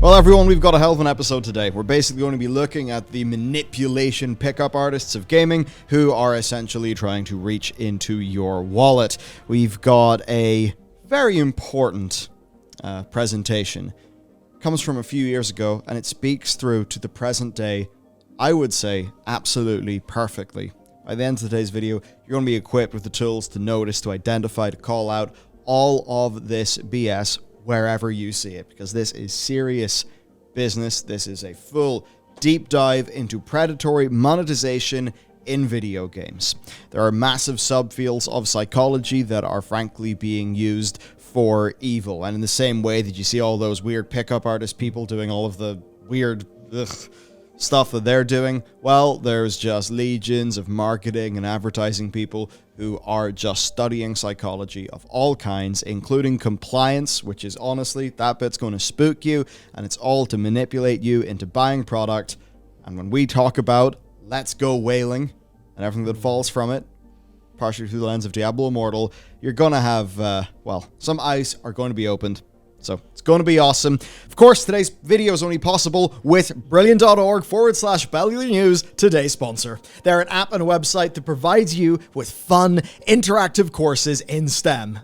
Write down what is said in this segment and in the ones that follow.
Well, everyone, we've got a hell of an episode today. We're basically going to be looking at the manipulation pickup artists of gaming who are essentially trying to reach into your wallet. We've got a very important presentation. It comes from a few years ago, and it speaks through to the present day, I would say, absolutely perfectly. By the end of today's video, you're going to be equipped with the tools to notice, to identify, to call out all of this BS wherever you see it, because this is serious business. This is a full deep dive into predatory monetization in video games. There are massive subfields of psychology that are frankly being used for evil, and in the same way that you see all those weird pickup artist people doing all of the weird stuff that they're doing, well, there's just legions of marketing and advertising people who are just studying psychology of all kinds, including compliance, which is honestly, that bit's going to spook you, and it's all to manipulate you into buying product. And when we talk about let's go whaling and everything that falls from it, partially through the lens of Diablo Immortal, you're going to have, well, some eyes are going to be opened. So it's going to be awesome. Of course, today's video is only possible with brilliant.org/Bellular News, today's sponsor. They're an app and a website that provides you with fun, interactive courses in STEM.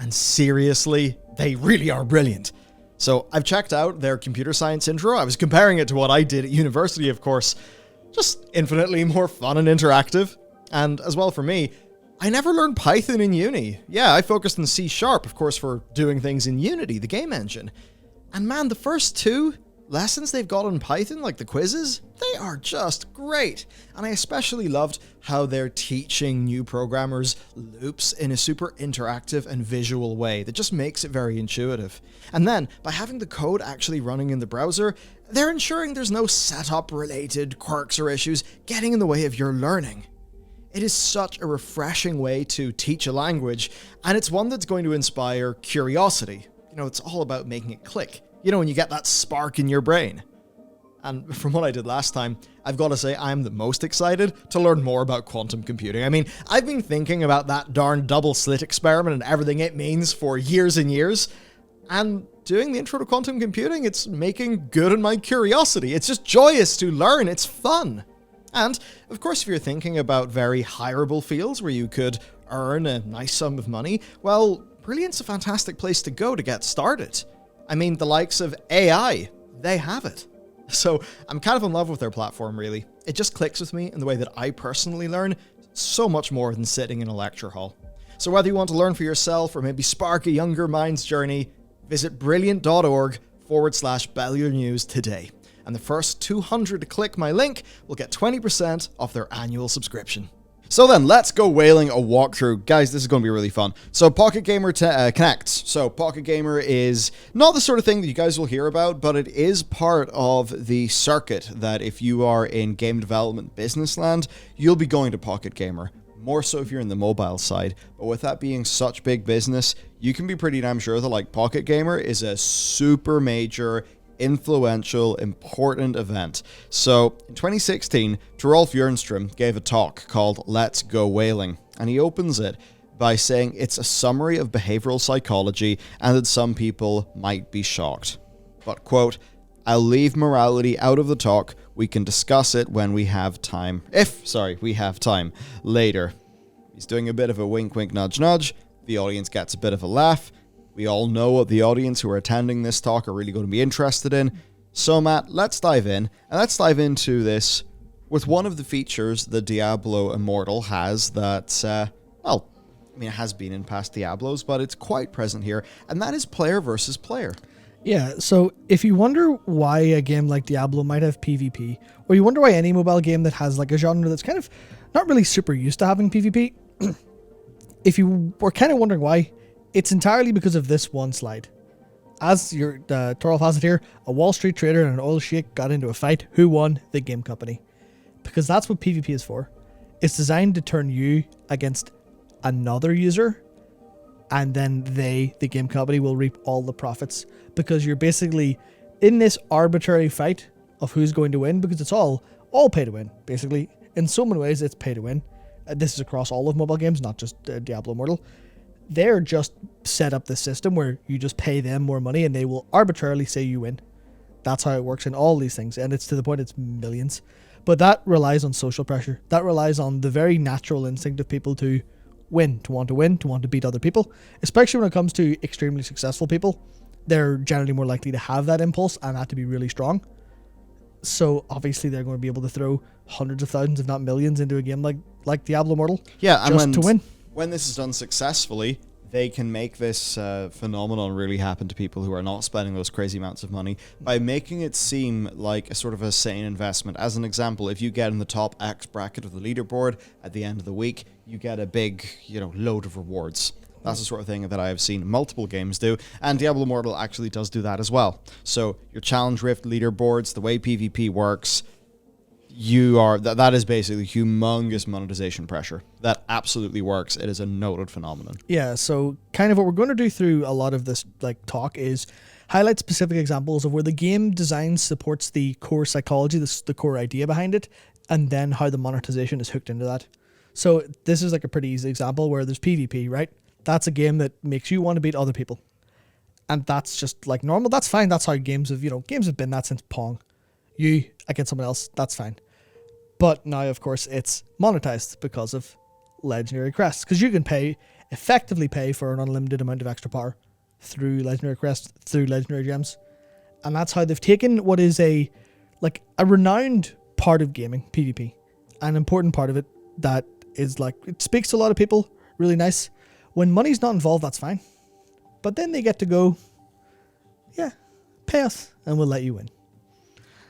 And seriously, they really are brilliant. So I've checked out their computer science intro. I was comparing it to what I did at university, of course. Just infinitely more fun and interactive. And as well for me, I never learned Python in uni. Yeah, I focused on C#, of course, for doing things in Unity, the game engine. And man, the first two lessons they've got on Python, like the quizzes, they are just great. And I especially loved how they're teaching new programmers loops in a super interactive and visual way that just makes it very intuitive. And then, by having the code actually running in the browser, they're ensuring there's no setup-related quirks or issues getting in the way of your learning. It is such a refreshing way to teach a language, and it's one that's going to inspire curiosity. You know, it's all about making it click. You know, when you get that spark in your brain. And from what I did last time, I've got to say I'm the most excited to learn more about quantum computing. I mean, I've been thinking about that darn double slit experiment and everything it means for years and years, and doing the intro to quantum computing, it's making good on my curiosity. It's just joyous to learn. It's fun. And, of course, if you're thinking about very hireable fields where you could earn a nice sum of money, well, Brilliant's a fantastic place to go to get started. I mean, the likes of AI, they have it. So I'm kind of in love with their platform, really. It just clicks with me in the way that I personally learn so much more than sitting in a lecture hall. So whether you want to learn for yourself or maybe spark a younger mind's journey, visit brilliant.org/Bellular News today. And the first 200 to click my link will get 20% off their annual subscription. So then, let's go whaling a walkthrough. Guys, this is going to be really fun. So Pocket Gamer connects. So Pocket Gamer is not the sort of thing that you guys will hear about, but it is part of the circuit that if you are in game development business land, you'll be going to Pocket Gamer. More so if you're in the mobile side. But with that being such big business, you can be pretty damn sure that like Pocket Gamer is a super major, influential, important event. So in 2016, Torolf Jernstrom gave a talk called Let's Go Whaling, and he opens it by saying it's a summary of behavioral psychology and that some people might be shocked. But, quote, I'll leave morality out of the talk. We can discuss it when we have time. We have time later. He's doing a bit of a wink, wink, nudge, nudge. The audience gets a bit of a laugh. We all know what the audience who are attending this talk are really going to be interested in. So, Matt, let's dive in. And let's dive into this with one of the features that Diablo Immortal has that, well, I mean, it has been in past Diablos, but it's quite present here. And that is player versus player. Yeah, so if you wonder why a game like Diablo might have PvP, or you wonder why any mobile game that has like a genre that's kind of not really super used to having PvP, if you were kind of wondering why, it's entirely because of this one slide. As your Torolf has it here, a Wall Street trader and an oil sheik got into a fight. Who won? The game company. Because that's what PvP is for. It's designed to turn you against another user, and then the game company, will reap all the profits. Because you're basically in this arbitrary fight of who's going to win, because it's all pay to win, basically. In so many ways, it's pay to win. This is across all of mobile games, not just Diablo Immortal. They're just set up the system where you just pay them more money and they will arbitrarily say you win. That's how it works in all these things, and it's to the point it's millions. But that relies on social pressure. That relies on the very natural instinct of people to win, to want to beat other people. Especially when it comes to extremely successful people, they're generally more likely to have that impulse and that to be really strong. So obviously they're going to be able to throw hundreds of thousands, if not millions, into a game like Diablo Immortal. Yeah, just to win. When this is done successfully, they can make this phenomenon really happen to people who are not spending those crazy amounts of money by making it seem like a sort of a sane investment. As an example, if you get in the top X bracket of the leaderboard at the end of the week, you get a big, load of rewards. That's the sort of thing that I have seen multiple games do, and Diablo Immortal actually does do that as well. So your Challenge Rift leaderboards, the way PvP works, that is basically humongous monetization pressure. That absolutely works. It is a noted phenomenon. Yeah, so kind of what we're going to do through a lot of this talk is highlight specific examples of where the game design supports the core psychology, the core idea behind it, and then how the monetization is hooked into that. So this is a pretty easy example where there's PvP, right? That's a game that makes you want to beat other people. And that's just normal. That's fine. That's how games have been that since Pong. You against someone else, that's fine. But now, of course, it's monetized because of legendary crests. Because you can effectively pay for an unlimited amount of extra power through legendary crests, through legendary gems. And that's how they've taken what is a renowned part of gaming, PvP, an important part of it that is it speaks to a lot of people, really nice. When money's not involved, that's fine. But then they get to go, yeah, pay us and we'll let you win.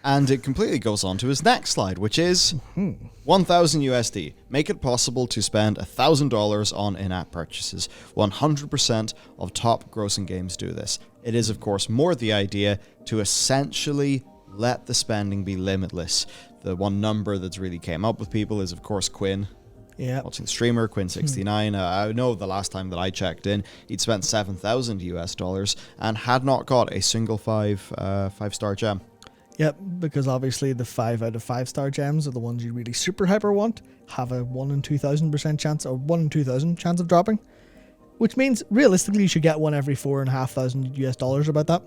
And it completely goes on to his next slide, which is 1,000 USD. Make it possible to spend $1,000 on in-app purchases. 100% of top grossing games do this. It is, of course, more the idea to essentially let the spending be limitless. The one number that's really came up with people is, of course, Quinn. Yeah. Watching the streamer, Quinn69. I know the last time that I checked in, he'd spent $7,000 and had not got a single five-star gem. Yep, because obviously the 5 out of 5-star gems are the ones you really super hyper want, have a 1 in 2,000% chance, or 1 in 2,000 chance of dropping, which means realistically you should get one every $4,500 about that.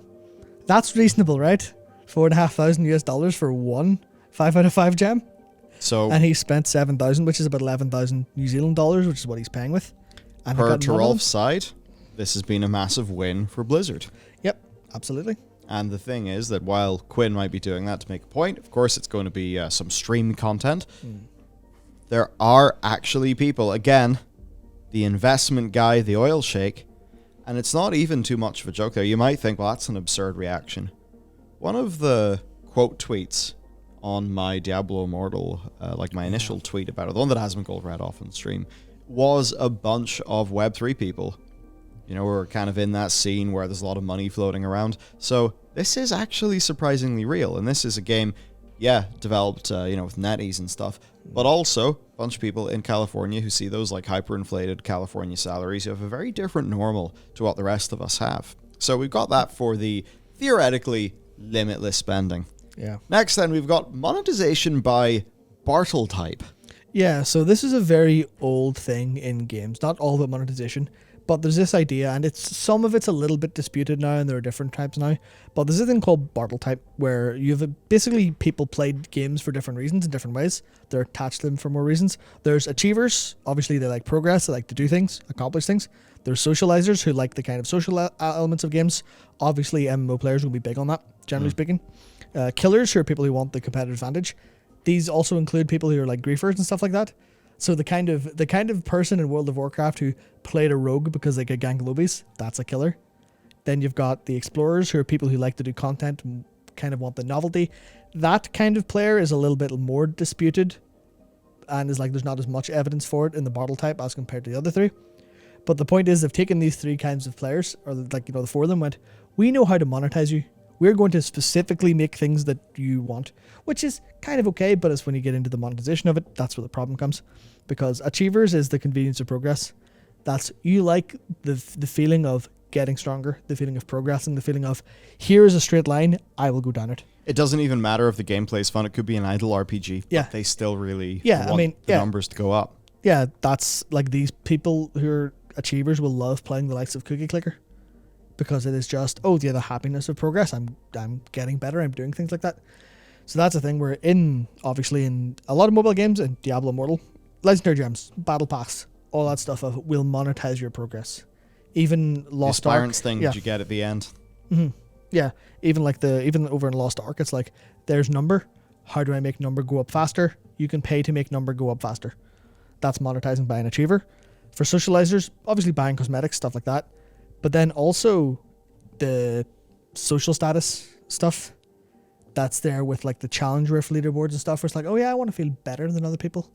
That's reasonable, right? $4,500 for one 5 out of 5 gem. So, and he spent 7,000, which is about 11,000 New Zealand dollars, which is what he's paying with. And per Turolf's side, this has been a massive win for Blizzard. Yep, absolutely. And the thing is that while Quinn might be doing that to make a point, of course it's going to be some stream content. There are actually people, again, the investment guy, the oil shake, and it's not even too much of a joke there. You might think, well, that's an absurd reaction. One of the quote tweets on my Diablo Immortal, my initial tweet about it, the one that hasn't got read off on stream, was a bunch of Web3 people. We're kind of in that scene where there's a lot of money floating around. So this is actually surprisingly real. And this is a game, developed, with NetEase and stuff. But also a bunch of people in California who see those hyperinflated California salaries who have a very different normal to what the rest of us have. So we've got that for the theoretically limitless spending. Yeah. Next then, we've got monetization by Bartle type. Yeah, so this is a very old thing in games. Not all about monetization, but there's this idea, and some of it's a little bit disputed now, and there are different types now. But there's a thing called Bartle type, where basically people played games for different reasons in different ways. They're attached to them for more reasons. There's achievers. Obviously, they like progress. They like to do things, accomplish things. There's socializers who like the kind of social elements of games. Obviously, MMO players will be big on that, generally speaking. Killers, who are people who want the competitive advantage. These also include people who are like griefers and stuff like that. So the kind of person in World of Warcraft who played a rogue because they could gank lobbies, that's a killer. Then you've got the explorers, who are people who like to do content and kind of want the novelty. That kind of player is a little bit more disputed, and is there's not as much evidence for it in the Bartle type as compared to the other three. But the point is, they've taken these three kinds of players, or the four of them went, we know how to monetize you. We're going to specifically make things that you want, which is kind of okay, but it's when you get into the monetization of it, that's where the problem comes. Because achievers is the convenience of progress. That's, you like the feeling of getting stronger, the feeling of progressing, the feeling of, here is a straight line, I will go down it. It doesn't even matter if the gameplay is fun. It could be an idle RPG, but they still really want the numbers to go up. Yeah, that's these people who are achievers will love playing the likes of Cookie Clicker. because it is just, oh yeah, the happiness of progress. I'm getting better. I'm doing things like that. So that's a thing where obviously in a lot of mobile games, in Diablo Immortal, Legendary Gems, Battle Pass, all that stuff will monetize your progress. Even Lost Ark. The Spirance thing that you get at the end. Mm-hmm. Yeah, even over in Lost Ark, it's like, there's number. How do I make number go up faster? You can pay to make number go up faster. That's monetizing by an achiever. For socializers, obviously buying cosmetics, stuff like that. But then also the social status stuff that's there with like the challenge riff leaderboards and stuff, where it's like, oh yeah, I want to feel better than other people.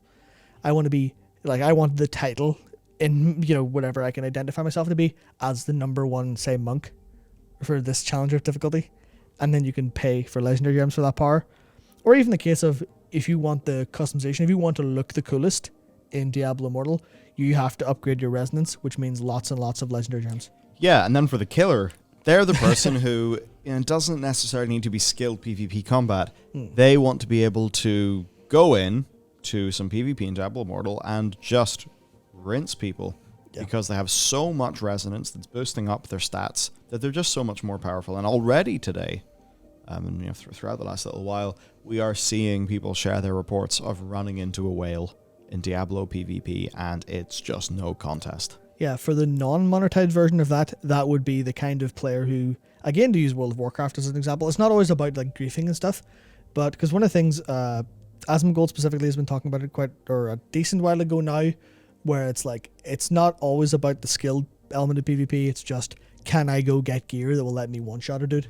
I want to be like, I want the title in, whatever I can identify myself to be as the number one, say, monk for this challenge riff difficulty. And then you can pay for legendary gems for that power. Or even the case of, if you want the customization, if you want to look the coolest in Diablo Immortal, you have to upgrade your resonance, which means lots and lots of legendary gems. Yeah, and then for the killer, they're the person who doesn't necessarily need to be skilled PvP combat. They want to be able to go in to some PvP in Diablo Immortal and just rinse people, because they have so much resonance that's boosting up their stats that they're just so much more powerful. And already today, throughout the last little while, we are seeing people share their reports of running into a whale in Diablo PvP, and it's just no contest. Yeah, for the non-monetized version of that would be the kind of player who, again, to use World of Warcraft as an example, it's not always about like griefing and stuff, but because one of the things Asmongold specifically has been talking about it a decent while ago now, where it's like, it's not always about the skill element of PvP, it's just, can I go get gear that will let me one-shot a dude?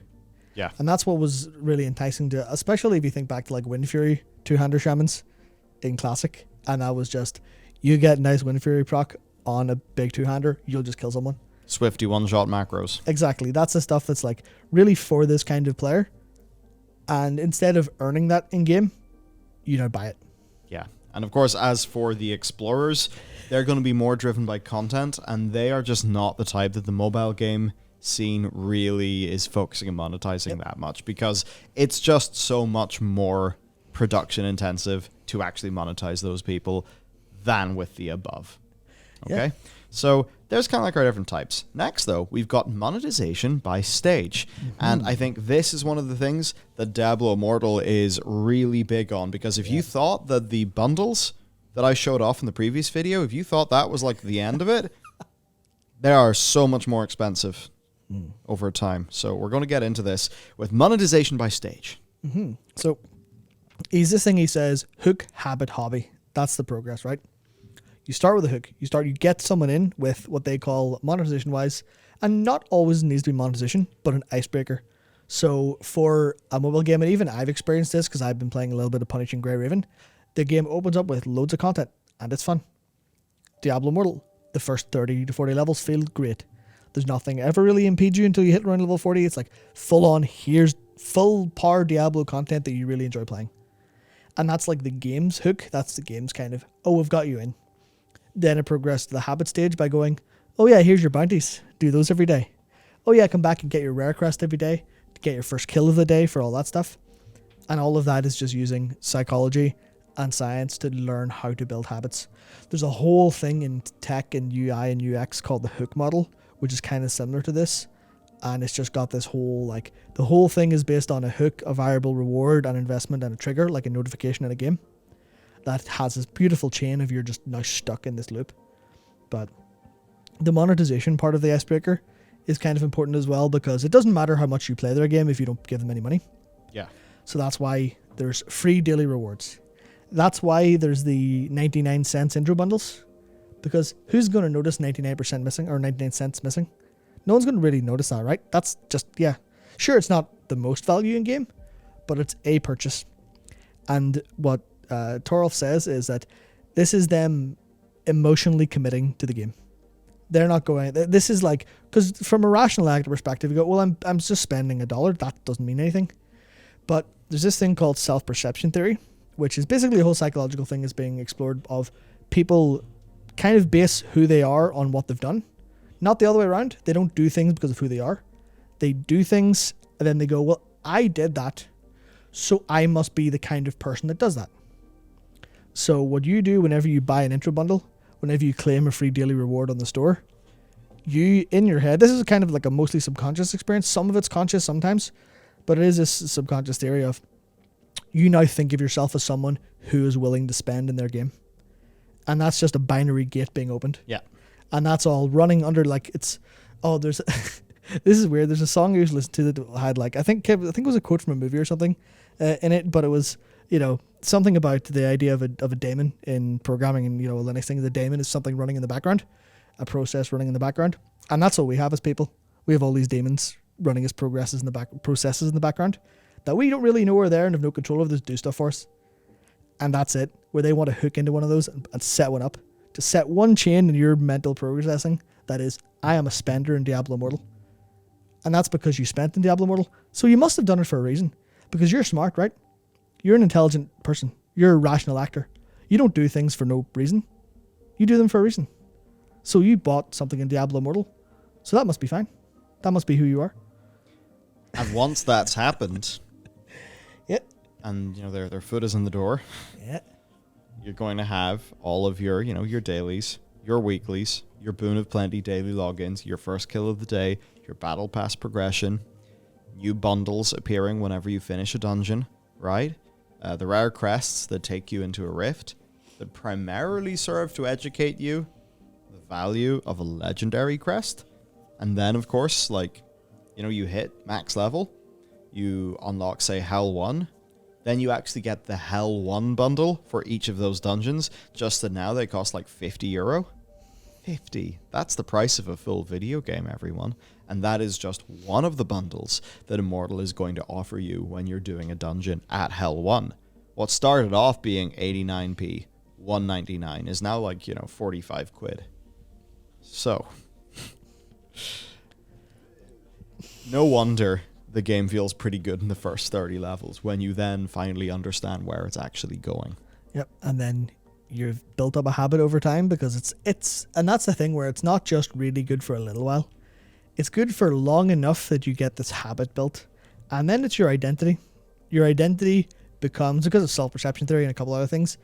Yeah. And that's what was really enticing to, especially if you think back to like Wind Fury, two-hander shamans in Classic, and that was just, you get nice Wind Fury proc on a big two-hander, you'll just kill someone. Swifty one-shot macros. Exactly. That's the stuff that's like really for this kind of player. And instead of earning that in-game, you don't buy it. Yeah. And of course, as for the explorers, they're going to be more driven by content, and they are just not the type that the mobile game scene really is focusing on monetizing that much, because it's just so much more production intensive to actually monetize those people than with the above. Okay, so there's kind of like our different types. Next, though, we've got monetization by stage. And I think this is one of the things that Diablo Immortal is really big on, because if you thought that the bundles that I showed off in the previous video, if you thought that was like the end of it, they are so much more expensive over time. So we're going to get into this with monetization by stage. So he's this thing he says, hook, habit, hobby. That's the progress, right? You start with a hook. You get someone in with what they call monetization-wise, and not always needs to be monetization, but an icebreaker. So for a mobile game, and even I've experienced this because I've been playing a little bit of Punishing Grey Raven, the game opens up with loads of content, and it's fun. Diablo Immortal, the first 30 to 40 levels feel great. There's nothing ever really impedes you until you hit around level 40. It's like full on, here's full power Diablo content that you really enjoy playing. And that's like the game's hook. That's the game's kind of, oh, we've got you in. Then it progressed to the habit stage by going, oh yeah, here's your bounties. Do those every day. Oh yeah, come back and get your rare crest every day to get your first kill of the day for all that stuff. And all of that is just using psychology and science to learn how to build habits. There's a whole thing in tech and UI and UX called the hook model, which is kind of similar to this. And it's just got this whole, like, the whole thing is based on a hook, a variable reward, an investment, and a trigger, like a notification in a game. That has this beautiful chain of you're just now stuck in this loop. But the monetization part of the icebreaker is kind of important as well, because it doesn't matter how much you play their game if you don't give them any money. Yeah. So that's why there's free daily rewards. That's why there's the 99 cents intro bundles, because who's going to notice 99% missing or 99 cents missing? No one's going to really notice that, right? That's just, yeah. Sure, it's not the most value in game, but it's a purchase. And what Torolf says is that this is them emotionally committing to the game. They're not going, this is like, because from a rational actor perspective, you go, well, I'm just spending $1. That doesn't mean anything. But there's this thing called self-perception theory, which is basically a whole psychological thing is being explored of people kind of base who they are on what they've done. Not the other way around. They don't do things because of who they are. They do things and then they go, well, I did that, so I must be the kind of person that does that. So what you do whenever you buy an intro bundle, whenever you claim a free daily reward on the store, you, in your head, this is kind of like a mostly subconscious experience. Some of it's conscious sometimes, but it is this subconscious theory of you now think of yourself as someone who is willing to spend in their game. And that's just a binary gate being opened. Yeah. And that's all running under like it's, oh, there's, this is weird. There's a song I used to listen to that had like, I think it was a quote from a movie or something in it, but it was, you know, something about the idea of a daemon in programming and, you know, Linux thing. The daemon is something running in the background, a process running in the background. And that's what we have as people. We have all these daemons running as processes in the background that we don't really know are there and have no control of. They do stuff for us. And that's it. Where they want to hook into one of those and set one up. To set one chain in your mental processing that is, I am a spender in Diablo Immortal. And that's because you spent in Diablo Immortal. So you must have done it for a reason. Because you're smart, right? You're an intelligent person. You're a rational actor. You don't do things for no reason. You do them for a reason. So you bought something in Diablo Immortal. So that must be fine. That must be who you are. And once that's happened, yeah, and you know their foot is in the door, yeah, you're going to have all of your, you know, your dailies, your weeklies, your boon of plenty daily logins, your first kill of the day, your battle pass progression, new bundles appearing whenever you finish a dungeon, right? The rare crests that take you into a rift that primarily serve to educate you the value of a legendary crest. And then, of course, like, you know, you hit max level, you unlock, say, Hell 1, then you actually get the Hell 1 bundle for each of those dungeons, just that now they cost like €50. 50. That's the price of a full video game, everyone. And that is just one of the bundles that Immortal is going to offer you when you're doing a dungeon at Hell 1. What started off being 89p, 199 is now like, you know, 45 quid. So, no wonder the game feels pretty good in the first 30 levels when you then finally understand where it's actually going. Yep, and then you've built up a habit over time because it's and that's the thing where it's not just really good for a little while. It's good for long enough that you get this habit built, and then it's your identity. Your identity becomes, because of self-perception theory and a couple other things,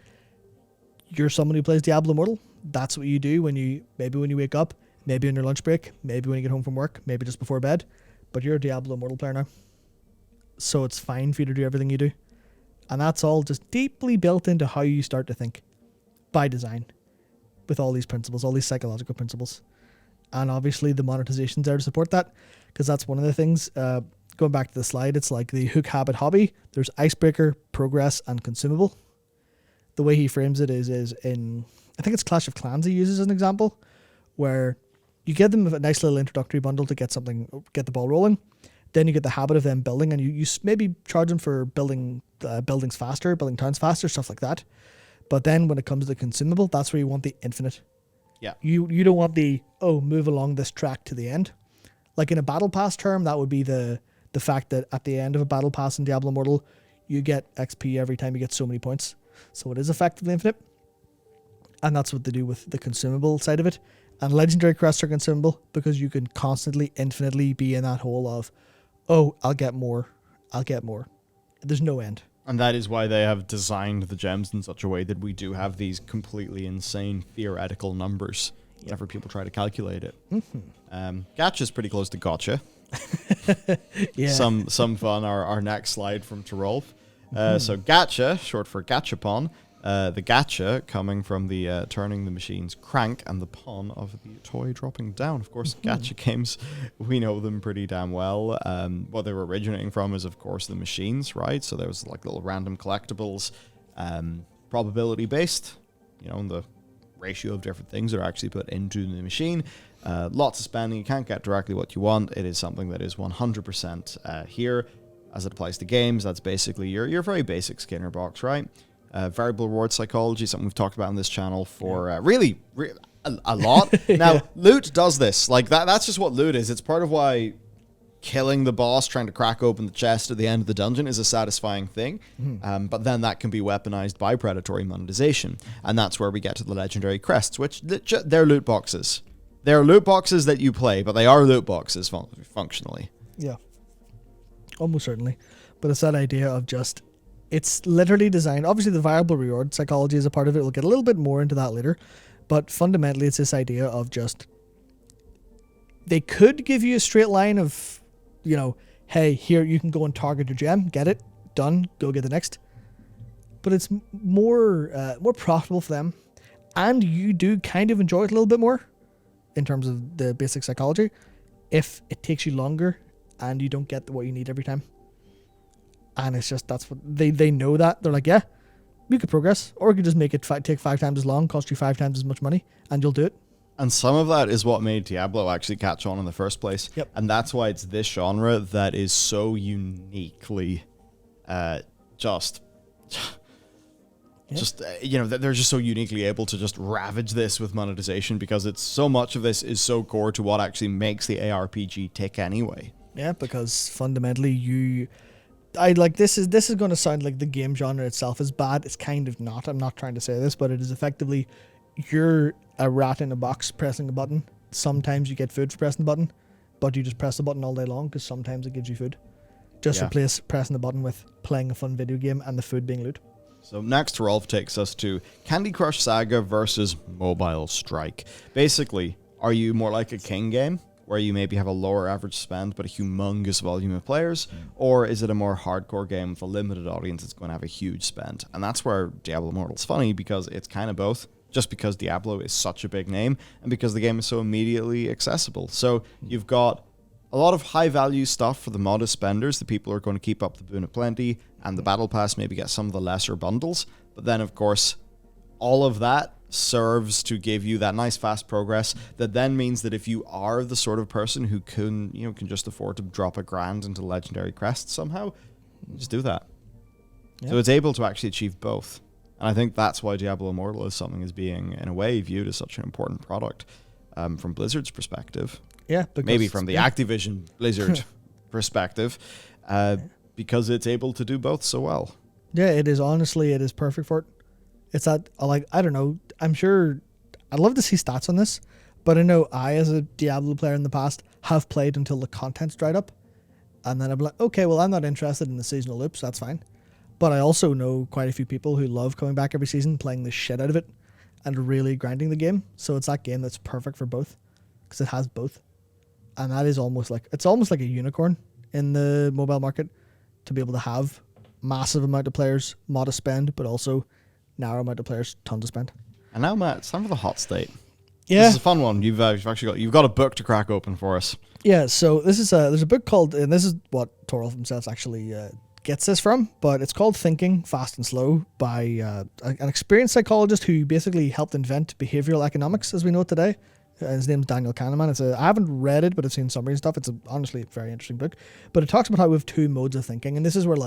you're someone who plays Diablo Immortal. That's what you do when you wake up, maybe on your lunch break, maybe when you get home from work, maybe just before bed, but you're a Diablo Immortal player now. So it's fine for you to do everything you do. And that's all just deeply built into how you start to think by design with all these principles, all these psychological principles. And obviously the monetization's there to support that, because that's one of the things. Going back to the slide, it's like the hook, habit, hobby. There's icebreaker, progress, and consumable. The way he frames it is in, I think it's Clash of Clans he uses as an example, where you get them a nice little introductory bundle to get the ball rolling. Then you get the habit of them building, and you maybe charge them for building buildings faster, building towns faster, stuff like that. But then when it comes to the consumable, that's where you want the infinite. Yeah. You don't want the, move along this track to the end. Like in a battle pass term, that would be the fact that at the end of a battle pass in Diablo Immortal, you get XP every time you get so many points. So it is effectively infinite. And that's what they do with the consumable side of it. And legendary crests are consumable because you can constantly, infinitely be in that hole of, I'll get more. There's no end. And that is why they have designed the gems in such a way that we do have these completely insane theoretical numbers whenever people try to calculate it. Mm-hmm. Gacha is pretty close to gotcha. Yeah. Some fun. Our next slide from Tirolf. So gacha, short for gachapon. The gacha coming from the turning the machine's crank and the pawn of the toy dropping down. Of course, gacha games, we know them pretty damn well. What they were originating from is, of course, the machines, right? So there was like little random collectibles, probability based, and the ratio of different things that are actually put into the machine. Lots of spending. You can't get directly what you want. It is something that is 100% here as it applies to games. That's basically your very basic Skinner box, right? Variable reward psychology, something we've talked about on this channel for really a lot. Now, loot does this. Like that's just what loot is. It's part of why killing the boss, trying to crack open the chest at the end of the dungeon is a satisfying thing. But then that can be weaponized by predatory monetization. And that's where we get to the legendary crests, which they're loot boxes. They're loot boxes that you play, but they are loot boxes functionally. Yeah. Almost certainly. But it's that idea of just, it's literally designed, obviously the variable reward psychology is a part of it. We'll get a little bit more into that later. But fundamentally, it's this idea of just, They could give you a straight line of, hey, here you can go and target your gem, get it, done, go get the next. But it's more profitable for them, and you do kind of enjoy it a little bit more in terms of the basic psychology if it takes you longer and you don't get what you need every time. And it's just, that's what they know that. They're like, yeah, you could progress, or you could just make it take 5 times as long, cost you 5 times as much money, and you'll do it. And some of that is what made Diablo actually catch on in the first place. Yep. And that's why it's this genre that is so uniquely they're just so uniquely able to just ravage this with monetization, because it's so much of this is so core to what actually makes the ARPG tick anyway. Yeah, because fundamentally this is going to sound like the game genre itself is bad. It's kind of not. I'm not trying to say this, but it is effectively, you're a rat in a box pressing a button. Sometimes you get food for pressing the button, but you just press the button all day long because sometimes it gives you food. Just replace pressing the button with playing a fun video game and the food being loot. So next, Rolf takes us to Candy Crush Saga versus Mobile Strike. Basically, are you more like a King game, where you maybe have a lower average spend but a humongous volume of players, or is it a more hardcore game with a limited audience that's going to have a huge spend? And that's where Diablo Immortal's funny, because it's kind of both, just because Diablo is such a big name and because the game is so immediately accessible. So you've got a lot of high-value stuff for the modest spenders, the people who are going to keep up the Boon of Plenty, and the Battle Pass maybe get some of the lesser bundles. But then, of course, all of that serves to give you that nice fast progress that then means that if you are the sort of person who can just afford to drop $1,000 into Legendary Crest somehow, just do that. Yeah. So it's able to actually achieve both. And I think that's why Diablo Immortal is being, in a way, viewed as such an important product from Blizzard's perspective. Yeah, maybe from the Activision Blizzard perspective, because it's able to do both so well. Yeah, it is perfect for it. It's that, I don't know, I'm sure, I'd love to see stats on this, but I know I, as a Diablo player in the past, have played until the content's dried up, and then I'm like, okay, well, I'm not interested in the seasonal loops, that's fine. But I also know quite a few people who love coming back every season, playing the shit out of it, and really grinding the game. So it's that game that's perfect for both, because it has both. And that is almost like a unicorn in the mobile market, to be able to have massive amount of players, modest spend, but also narrow amount of players, tons of spend. And now, Matt, it's time for the hot state. Yeah, this is a fun one. You've got a book to crack open for us. Yeah, so this is there's a book called, and this is what Torolf himself actually gets this from, but it's called Thinking Fast and Slow by an experienced psychologist who basically helped invent behavioral economics as we know it today. His name's Daniel Kahneman. I haven't read it, but I've seen summary and stuff. It's honestly a very interesting book. But it talks about how we have 2 modes of thinking, and this is where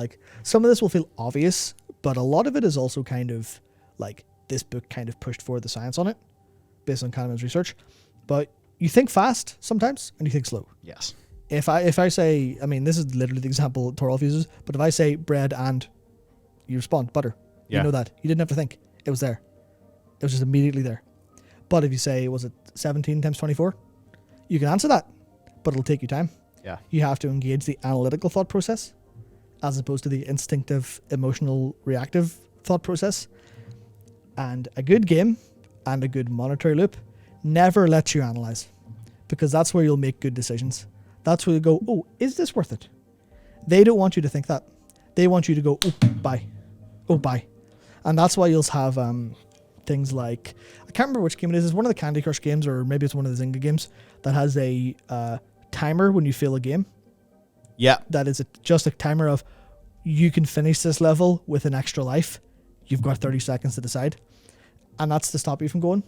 some of this will feel obvious, but a lot of it is also kind of this book kind of pushed forward the science on it, based on Kahneman's research. But you think fast sometimes, and you think slow. Yes. If I say, this is literally the example Torolf uses, but if I say bread and you respond butter, you know that. You didn't have to think. It was there. It was just immediately there. But if you say, was it 17 times 24? You can answer that, but it'll take you time. Yeah. You have to engage the analytical thought process as opposed to the instinctive, emotional, reactive thought process. And a good game and a good monetary loop never lets you analyze, because that's where you'll make good decisions. That's where you go, oh, is this worth it? They don't want you to think that. They want you to go, oh, buy. Oh, buy. And that's why you'll have things like, I can't remember which game it is. It's one of the Candy Crush games, or maybe it's one of the Zynga games that has a timer when you fail a game. Yeah. That is just a timer of, you can finish this level with an extra life. You've got 30 seconds to decide. And that's to stop you from going,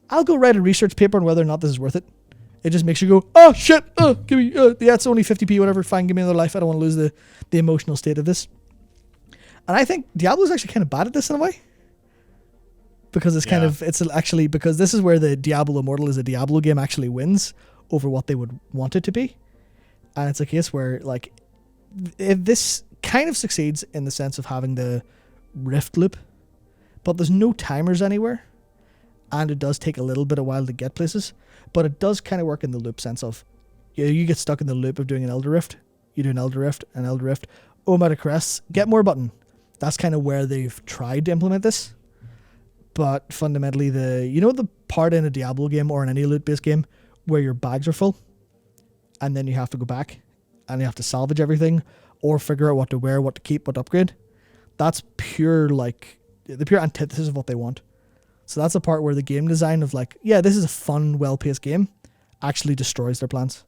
I'll go write a research paper on whether or not this is worth it. It just makes you go, oh shit, give me, it's only 50p, whatever, fine, give me another life. I don't want to lose the emotional state of this. And I think Diablo's actually kind of bad at this in a way. Because because this is where the Diablo Immortal is a Diablo game actually wins over what they would want it to be. And it's a case where, if this kind of succeeds in the sense of having the rift loop, but there's no timers anywhere, and it does take a little bit of while to get places, but it does kind of work in the loop sense of, you get stuck in the loop of doing an Elder Rift, you do an Elder Rift, oh, amount of crests, get more button. That's kind of where they've tried to implement this. But fundamentally, the part in a Diablo game or in any loot-based game where your bags are full and then you have to go back and you have to salvage everything or figure out what to wear, what to keep, what to upgrade. That's pure, like, the pure antithesis of what they want. So that's a part where the game design of, like, yeah, this is a fun, well-paced game, actually destroys their plans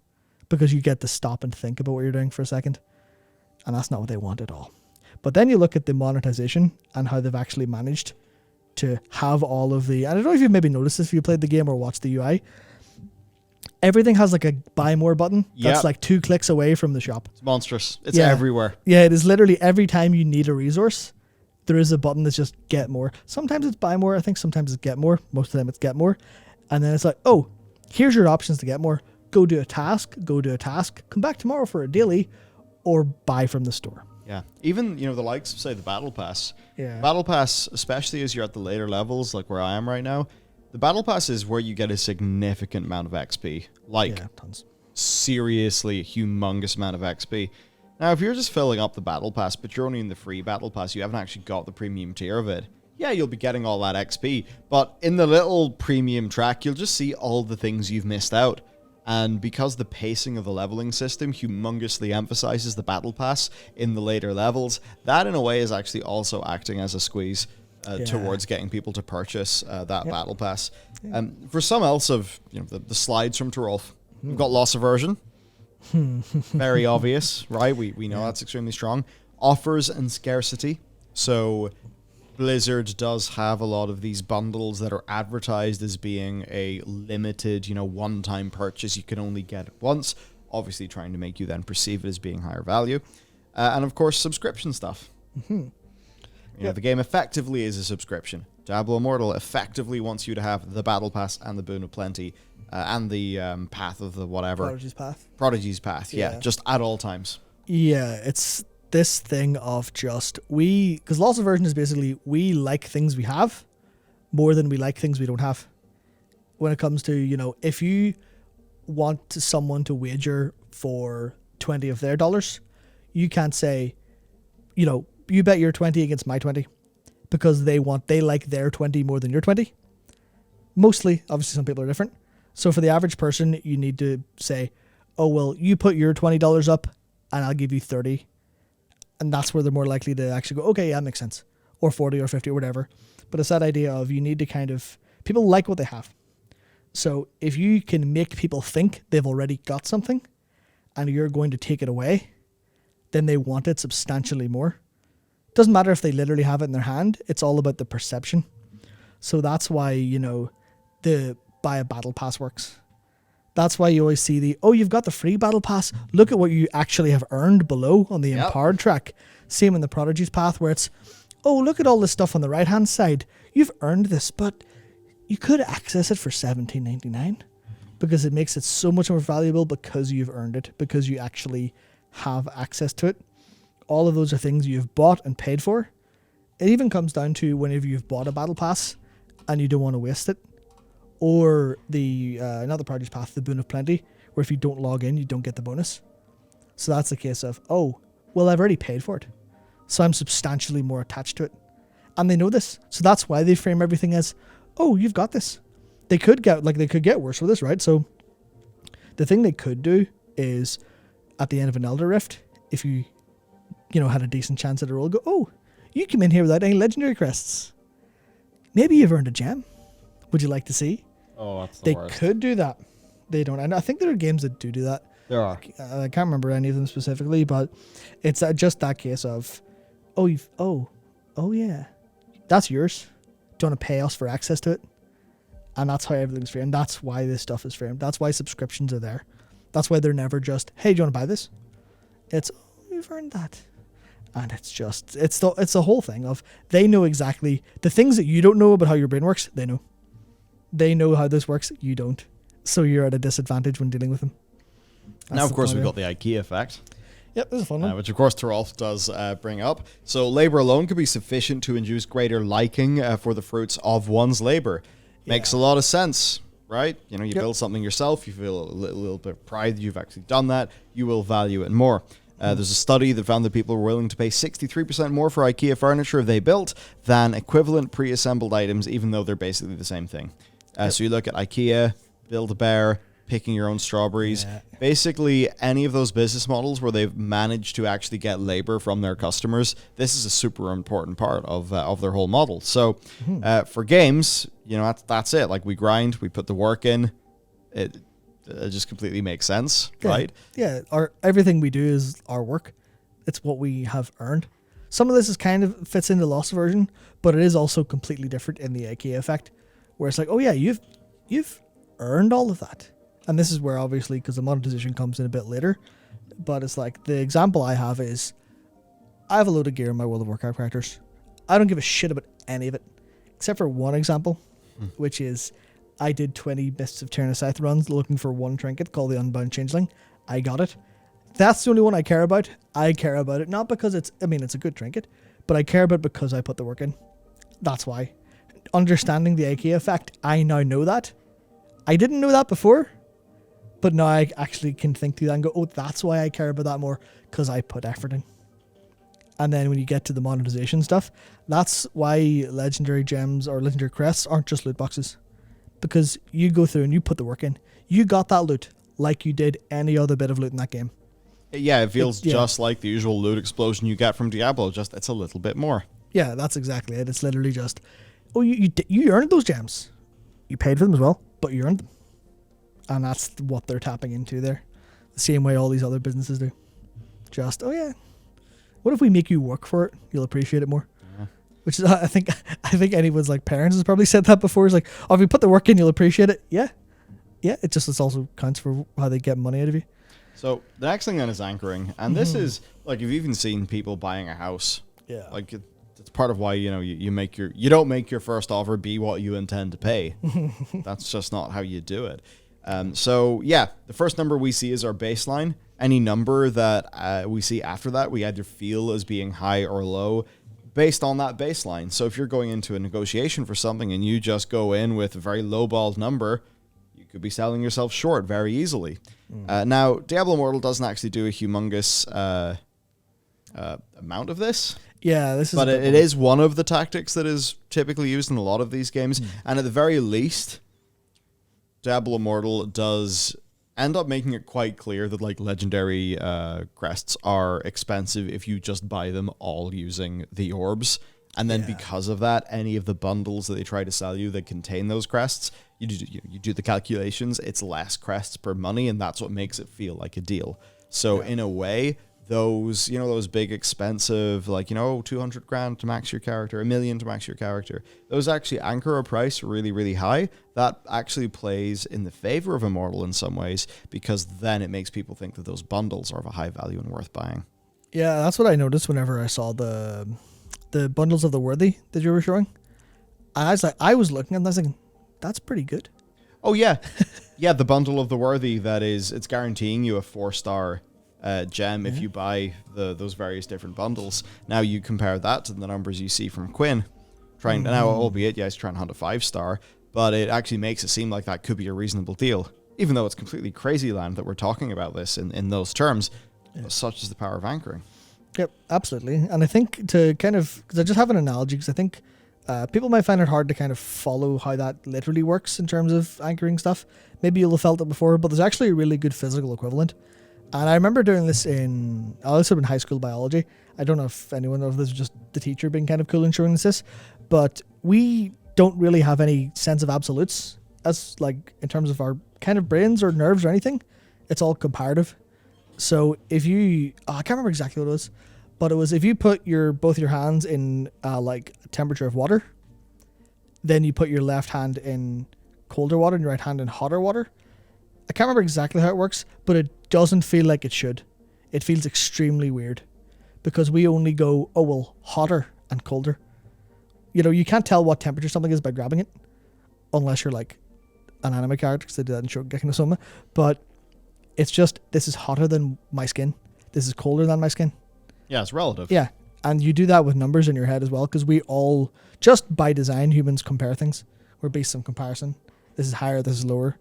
because you get to stop and think about what you're doing for a second. And that's not what they want at all. But then you look at the monetization and how they've actually managed to have all of the... I don't know if you've maybe noticed this if you played the game or watched the UI. Everything has like a buy more button. That's like 2 clicks away from the shop. It's monstrous. It's everywhere. Yeah, it is literally every time you need a resource, there is a button that's just get more. Sometimes it's buy more. I think sometimes it's get more. Most of the time it's get more. And then it's like, oh, here's your options to get more. Go do a task. Go do a task. Come back tomorrow for a daily or buy from the store. Yeah. Even, you know, the likes of, say, the Battle Pass. Yeah. Battle Pass, especially as you're at the later levels, like where I am right now, the Battle Pass is where you get a significant amount of XP. Like, tons. Seriously, a humongous amount of XP. Now, if you're just filling up the Battle Pass, but you're only in the free Battle Pass, you haven't actually got the premium tier of it, yeah, you'll be getting all that XP. But in the little premium track, you'll just see all the things you've missed out. And because the pacing of the leveling system humongously emphasizes the Battle Pass in the later levels, that in a way is actually also acting as a squeeze towards getting people to purchase that Battle Pass. For some else of the slides from Torolf, we've got loss aversion. Very obvious, right? We know that's extremely strong. Offers and scarcity. So Blizzard does have a lot of these bundles that are advertised as being a limited, one-time purchase you can only get it once, obviously trying to make you then perceive it as being higher value. And of course, subscription stuff. The game effectively is a subscription. Diablo Immortal effectively wants you to have the Battle Pass and the Boon of Plenty and the Path of the whatever. Prodigy's Path, yeah, just at all times. Yeah, it's this thing of just because loss aversion is basically we like things we have more than we like things we don't have. When it comes to, if you want someone to wager for 20 of their dollars, you can't say, you bet your 20 against my 20 because they like their 20 more than your 20. Mostly, obviously some people are different. So for the average person, you need to say, oh, well, you put your $20 up and I'll give you 30. And that's where they're more likely to actually go, okay, yeah, that makes sense. Or 40 or 50 or whatever. But it's that idea of you need to people like what they have. So if you can make people think they've already got something and you're going to take it away, then they want it substantially more. Doesn't matter if they literally have it in their hand. It's all about the perception. So that's why, the buy a battle pass works. That's why you always see you've got the free battle pass. Look at what you actually have earned below on the empowered track. Same in the Prodigy's Path where it's, oh, look at all this stuff on the right-hand side. You've earned this, but you could access it for $17.99 because it makes it so much more valuable because you've earned it, because you actually have access to it. All of those are things you've bought and paid for. It even comes down to whenever you've bought a battle pass and you don't want to waste it. Or not the Prodigy's Path, the Boon of Plenty, where if you don't log in, you don't get the bonus. So that's the case of, oh, well, I've already paid for it. So I'm substantially more attached to it. And they know this. So that's why they frame everything as, oh, you've got this. They could get worse with this, right? So the thing they could do is at the end of an Elder Rift, if you, had a decent chance at a roll, go, oh, you came in here without any legendary crests. Maybe you've earned a gem. Would you like to see? Oh, that's the worst. They could do that. They don't. And I think there are games that do that. There are. I can't remember any of them specifically, but it's just that case of, oh, yeah, that's yours. Do you want to pay us for access to it? And that's how everything's framed. That's why this stuff is framed. That's why subscriptions are there. That's why they're never just, hey, do you want to buy this? It's, oh, you've earned that. And it's the whole thing of they know exactly the things that you don't know about how your brain works. They know. They know how this works. You don't. So you're at a disadvantage when dealing with them. Now, of course, we've got the IKEA effect. Yep, this is a fun one. Which, of course, Torolf does bring up. So labor alone could be sufficient to induce greater liking for the fruits of one's labor. Makes a lot of sense, right? You build something yourself. You feel a little bit of pride that you've actually done that. You will value it more. There's a study that found that people were willing to pay 63% more for IKEA furniture if they built than equivalent pre-assembled items, even though they're basically the same thing. So you look at IKEA, Build-A-Bear, picking your own strawberries. Yeah. Basically, any of those business models where they've managed to actually get labor from their customers, this is a super important part of their whole model. So for games, that's it. Like, we grind, we put the work in. It just completely makes sense, right? Yeah, everything we do is our work. It's what we have earned. Some of this is kind of fits into loss aversion, but it is also completely different in the IKEA effect, where it's like, oh yeah, you've earned all of that. And this is where, obviously, because the monetization comes in a bit later, but it's like, the example I have is, I have a load of gear in my World of Warcraft characters. I don't give a shit about any of it, except for one example, which is, I did 20 Mists of Tyrannosaurus runs looking for one trinket called the Unbound Changeling. I got it. That's the only one I care about. I care about it not because it's a good trinket, but I care about it because I put the work in. That's why. Understanding the IKEA effect, I now know that. I didn't know that before, but now I actually can think through that and go, oh, that's why I care about that more, because I put effort in. And then when you get to the monetization stuff, that's why legendary gems or legendary crests aren't just loot boxes. Because you go through and you put the work in. You got that loot like you did any other bit of loot in that game. Yeah, it feels just like the usual loot explosion you get from Diablo, just it's a little bit more. Yeah, that's exactly it. It's literally just, oh, you earned those gems. You paid for them as well, but you earned them. And that's what they're tapping into there. The same way all these other businesses do. Just, oh yeah, what if we make you work for it? You'll appreciate it more. Yeah. Which is, I think anyone's like parents has probably said that before. It's like, oh, if you put the work in, you'll appreciate it. Yeah. Yeah, it also counts for how they get money out of you. So the next thing then is anchoring. And this is, like, you've even seen people buying a house. Yeah. Like, it's part of why, you don't make your first offer be what you intend to pay. That's just not how you do it. So yeah, the first number we see is our baseline. Any number that we see after that, we either feel as being high or low based on that baseline. So if you're going into a negotiation for something and you just go in with a very lowballed number, you could be selling yourself short very easily. Now, Diablo Immortal doesn't actually do a humongous amount of this. Yeah, this is. But it is one of the tactics that is typically used in a lot of these games. And at the very least, Diablo Immortal does end up making it quite clear that, like, legendary crests are expensive if you just buy them all using the orbs. And then because of that, any of the bundles that they try to sell you that contain those crests, you do the calculations, it's less crests per money, and that's what makes it feel like a deal. So in a way, those big expensive, like, 200 grand to max your character, $1 million to max your character, those actually anchor a price really, really high. That actually plays in the favor of Immortal in some ways, because then it makes people think that those bundles are of a high value and worth buying. Yeah, that's what I noticed whenever I saw the bundles of the worthy that you were showing. And I was looking and I was thinking, that's pretty good. Oh yeah. Yeah, the bundle of the worthy, it's guaranteeing you a 4-star gem if you buy those various different bundles. Now you compare that to the numbers you see from Quinn, now, albeit he's trying to hunt a 5-star, but it actually makes it seem like that could be a reasonable deal, even though it's completely crazy land that we're talking about this in those terms. Such is the power of anchoring. Yep, absolutely. And I think because I just have an analogy, because I think people might find it hard to kind of follow how that literally works in terms of anchoring stuff. Maybe you'll have felt it before, but there's actually a really good physical equivalent. And I remember doing this in high school biology. I don't know if anyone of this is just the teacher being kind of cool and showing this, but we don't really have any sense of absolutes as, like, in terms of our kind of brains or nerves or anything. It's all comparative. So if you, I can't remember exactly what it was, but it was if you put both your hands in like temperature of water, then you put your left hand in colder water and your right hand in hotter water. I can't remember exactly how it works, but it doesn't feel like it should. It feels extremely weird because we only go, oh, well, hotter and colder. You can't tell what temperature something is by grabbing it, unless you're like an anime character, because they do that in Shokugeki no Soma. But it's just, this is hotter than my skin. This is colder than my skin. Yeah, it's relative. Yeah, and you do that with numbers in your head as well, because we all, just by design, humans compare things. We're based on comparison. This is higher, this is lower.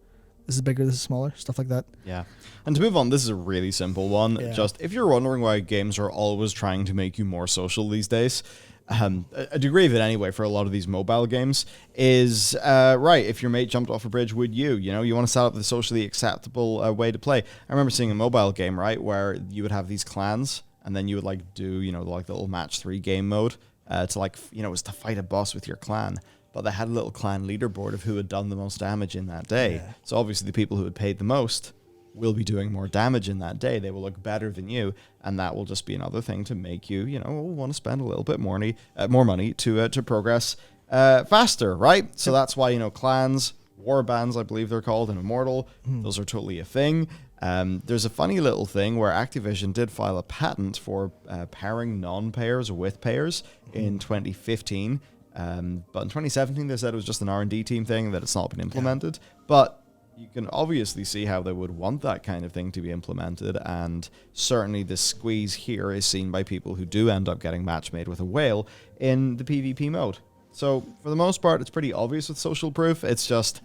This is bigger, this is smaller, stuff like that. Yeah. And to move on, this is a really simple one. Yeah. Just, if you're wondering why games are always trying to make you more social these days, a degree of it anyway for a lot of these mobile games is, right, if your mate jumped off a bridge, would you? You know, you want to set up the socially acceptable way to play. I remember seeing a mobile game, right, where you would have these clans, and then you would, like, do, you know, like the little match 3 game mode to, like, you know, it was to fight a boss with your clan. But they had a little clan leaderboard of who had done the most damage in that day. Yeah. So obviously the people who had paid the most will be doing more damage in that day. They will look better than you, and that will just be another thing to make you, you know, want to spend a little bit more money to progress faster, right? So that's why, you know, clans, war bands, I believe they're called, in Immortal, those are totally a thing. There's a funny little thing where Activision did file a patent for pairing non-payers with payers in 2015. But in 2017, they said it was just an R&D team thing, that it's not been implemented. Yeah. But you can obviously see how they would want that kind of thing to be implemented, and certainly the squeeze here is seen by people who do end up getting match made with a whale in the PvP mode. So for the most part, it's pretty obvious with social proof. It's just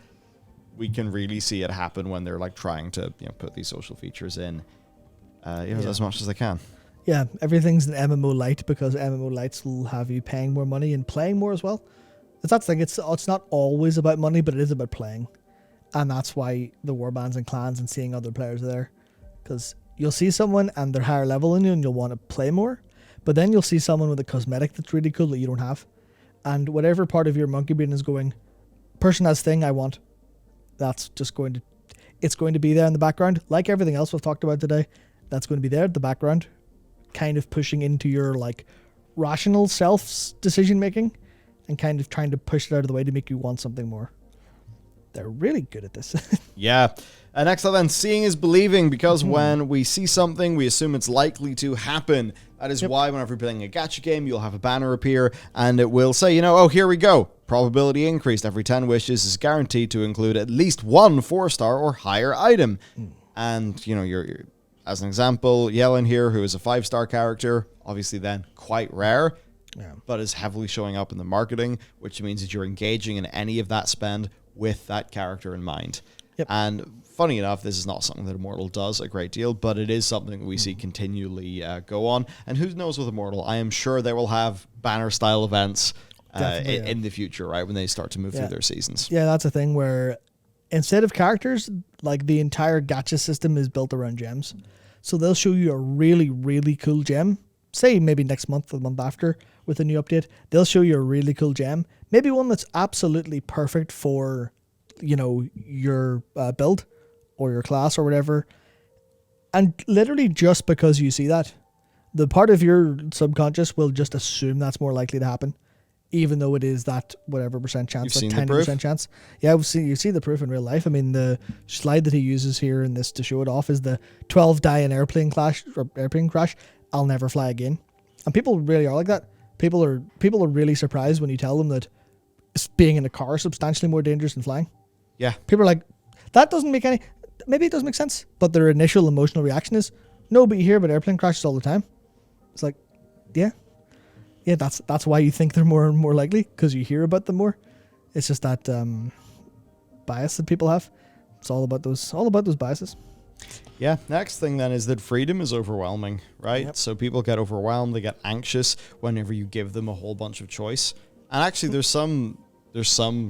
we can really see it happen when they're like trying to, you know, put these social features in as much as they can. Yeah, everything's an MMO light because MMO lights will have you paying more money and playing more as well. It's that thing. It's not always about money, but it is about playing. And that's why the warbands and clans and seeing other players are there. Because you'll see someone and they're higher level than you and you'll want to play more. But then you'll see someone with a cosmetic that's really cool that you don't have. And whatever part of your monkey brain is going, person has thing I want, that's just it's going to be there in the background. Like everything else we've talked about today, that's going to be there in the background, kind of pushing into your like rational self decision making and kind of trying to push it out of the way to make you want something more. They're really good at this. Yeah. Next up then, seeing is believing, because when we see something, we assume it's likely to happen. That is why whenever you're playing a gacha game, you'll have a banner appear and it will say, you know, oh, here we go. Probability increased. Every 10 wishes is guaranteed to include at least one 4-star or higher item. And, you know, you're as an example, Yellen here, who is a 5-star character, obviously then quite rare, but is heavily showing up in the marketing, which means that you're engaging in any of that spend with that character in mind. And funny enough, this is not something that Immortal does a great deal, but it is something that we see continually go on. And who knows with Immortal, I am sure they will have banner-style events in the future, right, when they start to move through their seasons. Yeah, that's a thing where instead of characters, like the entire gacha system is built around gems. So they'll show you a really, really cool gem, say maybe next month or the month after with a new update. They'll show you a really cool gem, maybe one that's absolutely perfect for, you know, your build or your class or whatever. And literally just because you see that, the part of your subconscious will just assume that's more likely to happen, even though it is that whatever percent chance, like 10% chance. Yeah, you see the proof in real life. I mean, the slide that he uses here in this to show it off is the 12 die in airplane crash. I'll never fly again. And people really are like that. People are really surprised when you tell them that being in a car is substantially more dangerous than flying. Yeah. People are like, that doesn't make any... Maybe it does make sense, but their initial emotional reaction is, no, but you hear about airplane crashes all the time. It's like, yeah, that's why you think they're more and more likely, because you hear about them more. It's just that bias that people have. It's all about those biases. Yeah. Next thing then is that freedom is overwhelming, right? Yep. So people get overwhelmed, they get anxious whenever you give them a whole bunch of choice. And actually, there's some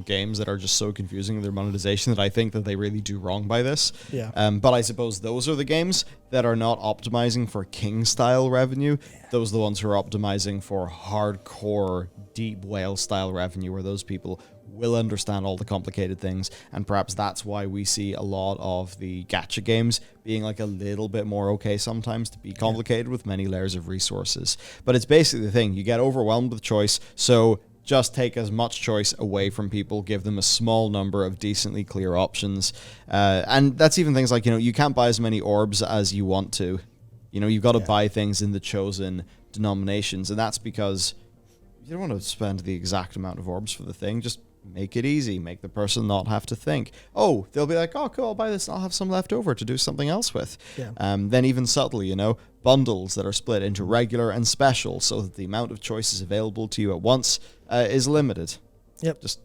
games that are just so confusing in their monetization that I think that they really do wrong by this. Yeah. But I suppose those are the games that are not optimizing for king-style revenue. Yeah. Those are the ones who are optimizing for hardcore, deep whale-style revenue, where those people will understand all the complicated things. And perhaps that's why we see a lot of the gacha games being like a little bit more okay sometimes to be complicated with many layers of resources. But it's basically the thing. You get overwhelmed with choice, so just take as much choice away from people, give them a small number of decently clear options. And that's even things like, you know, you can't buy as many orbs as you want to. You know, you've got to buy things in the chosen denominations, and that's because you don't want to spend the exact amount of orbs for the thing. Just make it easy. Make the person not have to think. Oh, they'll be like, oh, cool, I'll buy this and I'll have some left over to do something else with. Yeah. Then even subtly, you know, bundles that are split into regular and special so that the amount of choices available to you at once is limited. Yep. Just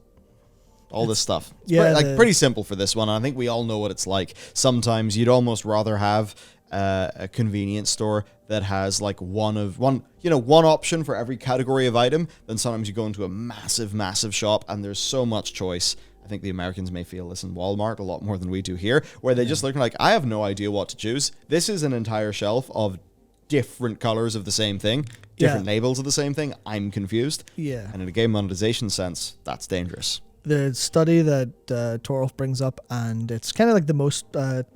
all this stuff. It's pretty simple for this one. And I think we all know what it's like. Sometimes you'd almost rather have a convenience store that has like one option for every category of item, then sometimes you go into a massive shop and there's so much choice. I think the Americans may feel this in Walmart a lot more than we do here, where they just look like, I have no idea what to choose. This is an entire shelf of different colors of the same thing, different labels of the same thing. I'm confused. Yeah. And in a game monetization sense, that's dangerous. The study that Torolf brings up, and it's kind of like the most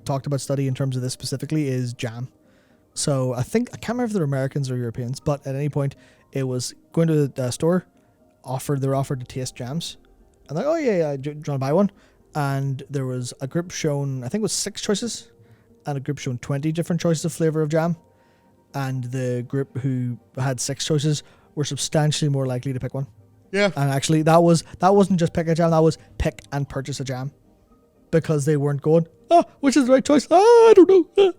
talked about study in terms of this specifically, is jam. So I can't remember if they're Americans or Europeans, but at any point it was going to the store, they were offered to taste jams. And like, oh yeah, do you want to buy one? And there was a group shown, I think it was 6 choices, and a group shown 20 different choices of flavor of jam. And the group who had 6 choices were substantially more likely to pick one. Yeah. And actually, that wasn't just pick a jam, that was pick and purchase a jam. Because they weren't going, which is the right choice? I don't know.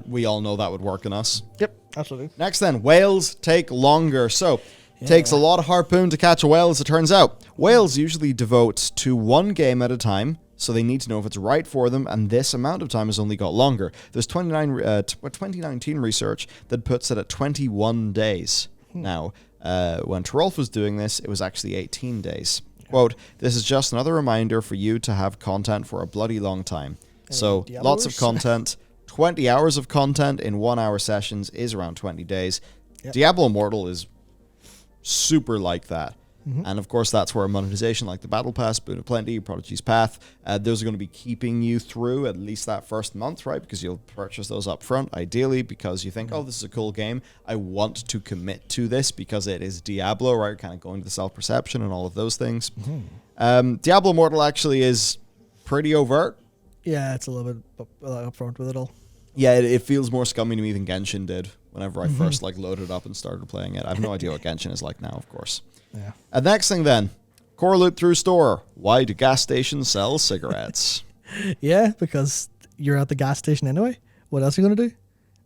We all know that would work on us. Yep, absolutely. Next then, whales take longer. So, it takes a lot of harpoon to catch a whale, as it turns out. Whales usually devote to one game at a time, so they need to know if it's right for them, and this amount of time has only got longer. There's 2019 research that puts it at 21 days. Now, when Torolf was doing this, it was actually 18 days. Quote, "This is just another reminder for you to have content for a bloody long time." So, lots of content. 20 hours of content in 1 hour sessions is around 20 days. Yep. Diablo Immortal is super like that. And of course, that's where monetization like the Battle Pass, Boon of Plenty, Prodigy's Path, those are going to be keeping you through at least that first month, right? Because you'll purchase those up front, ideally, because you think, oh, this is a cool game. I want to commit to this because it is Diablo, right? Kind of going to the self-perception and all of those things. Diablo Immortal actually is pretty overt. Yeah, it's a little bit upfront with it all. Yeah, it feels more scummy to me than Genshin did whenever I first loaded up and started playing it. I have no idea what Genshin is like now, of course. Yeah. Next thing then, core loot through store. Why do gas stations sell cigarettes? Yeah, because you're at the gas station anyway. What else are you going to do?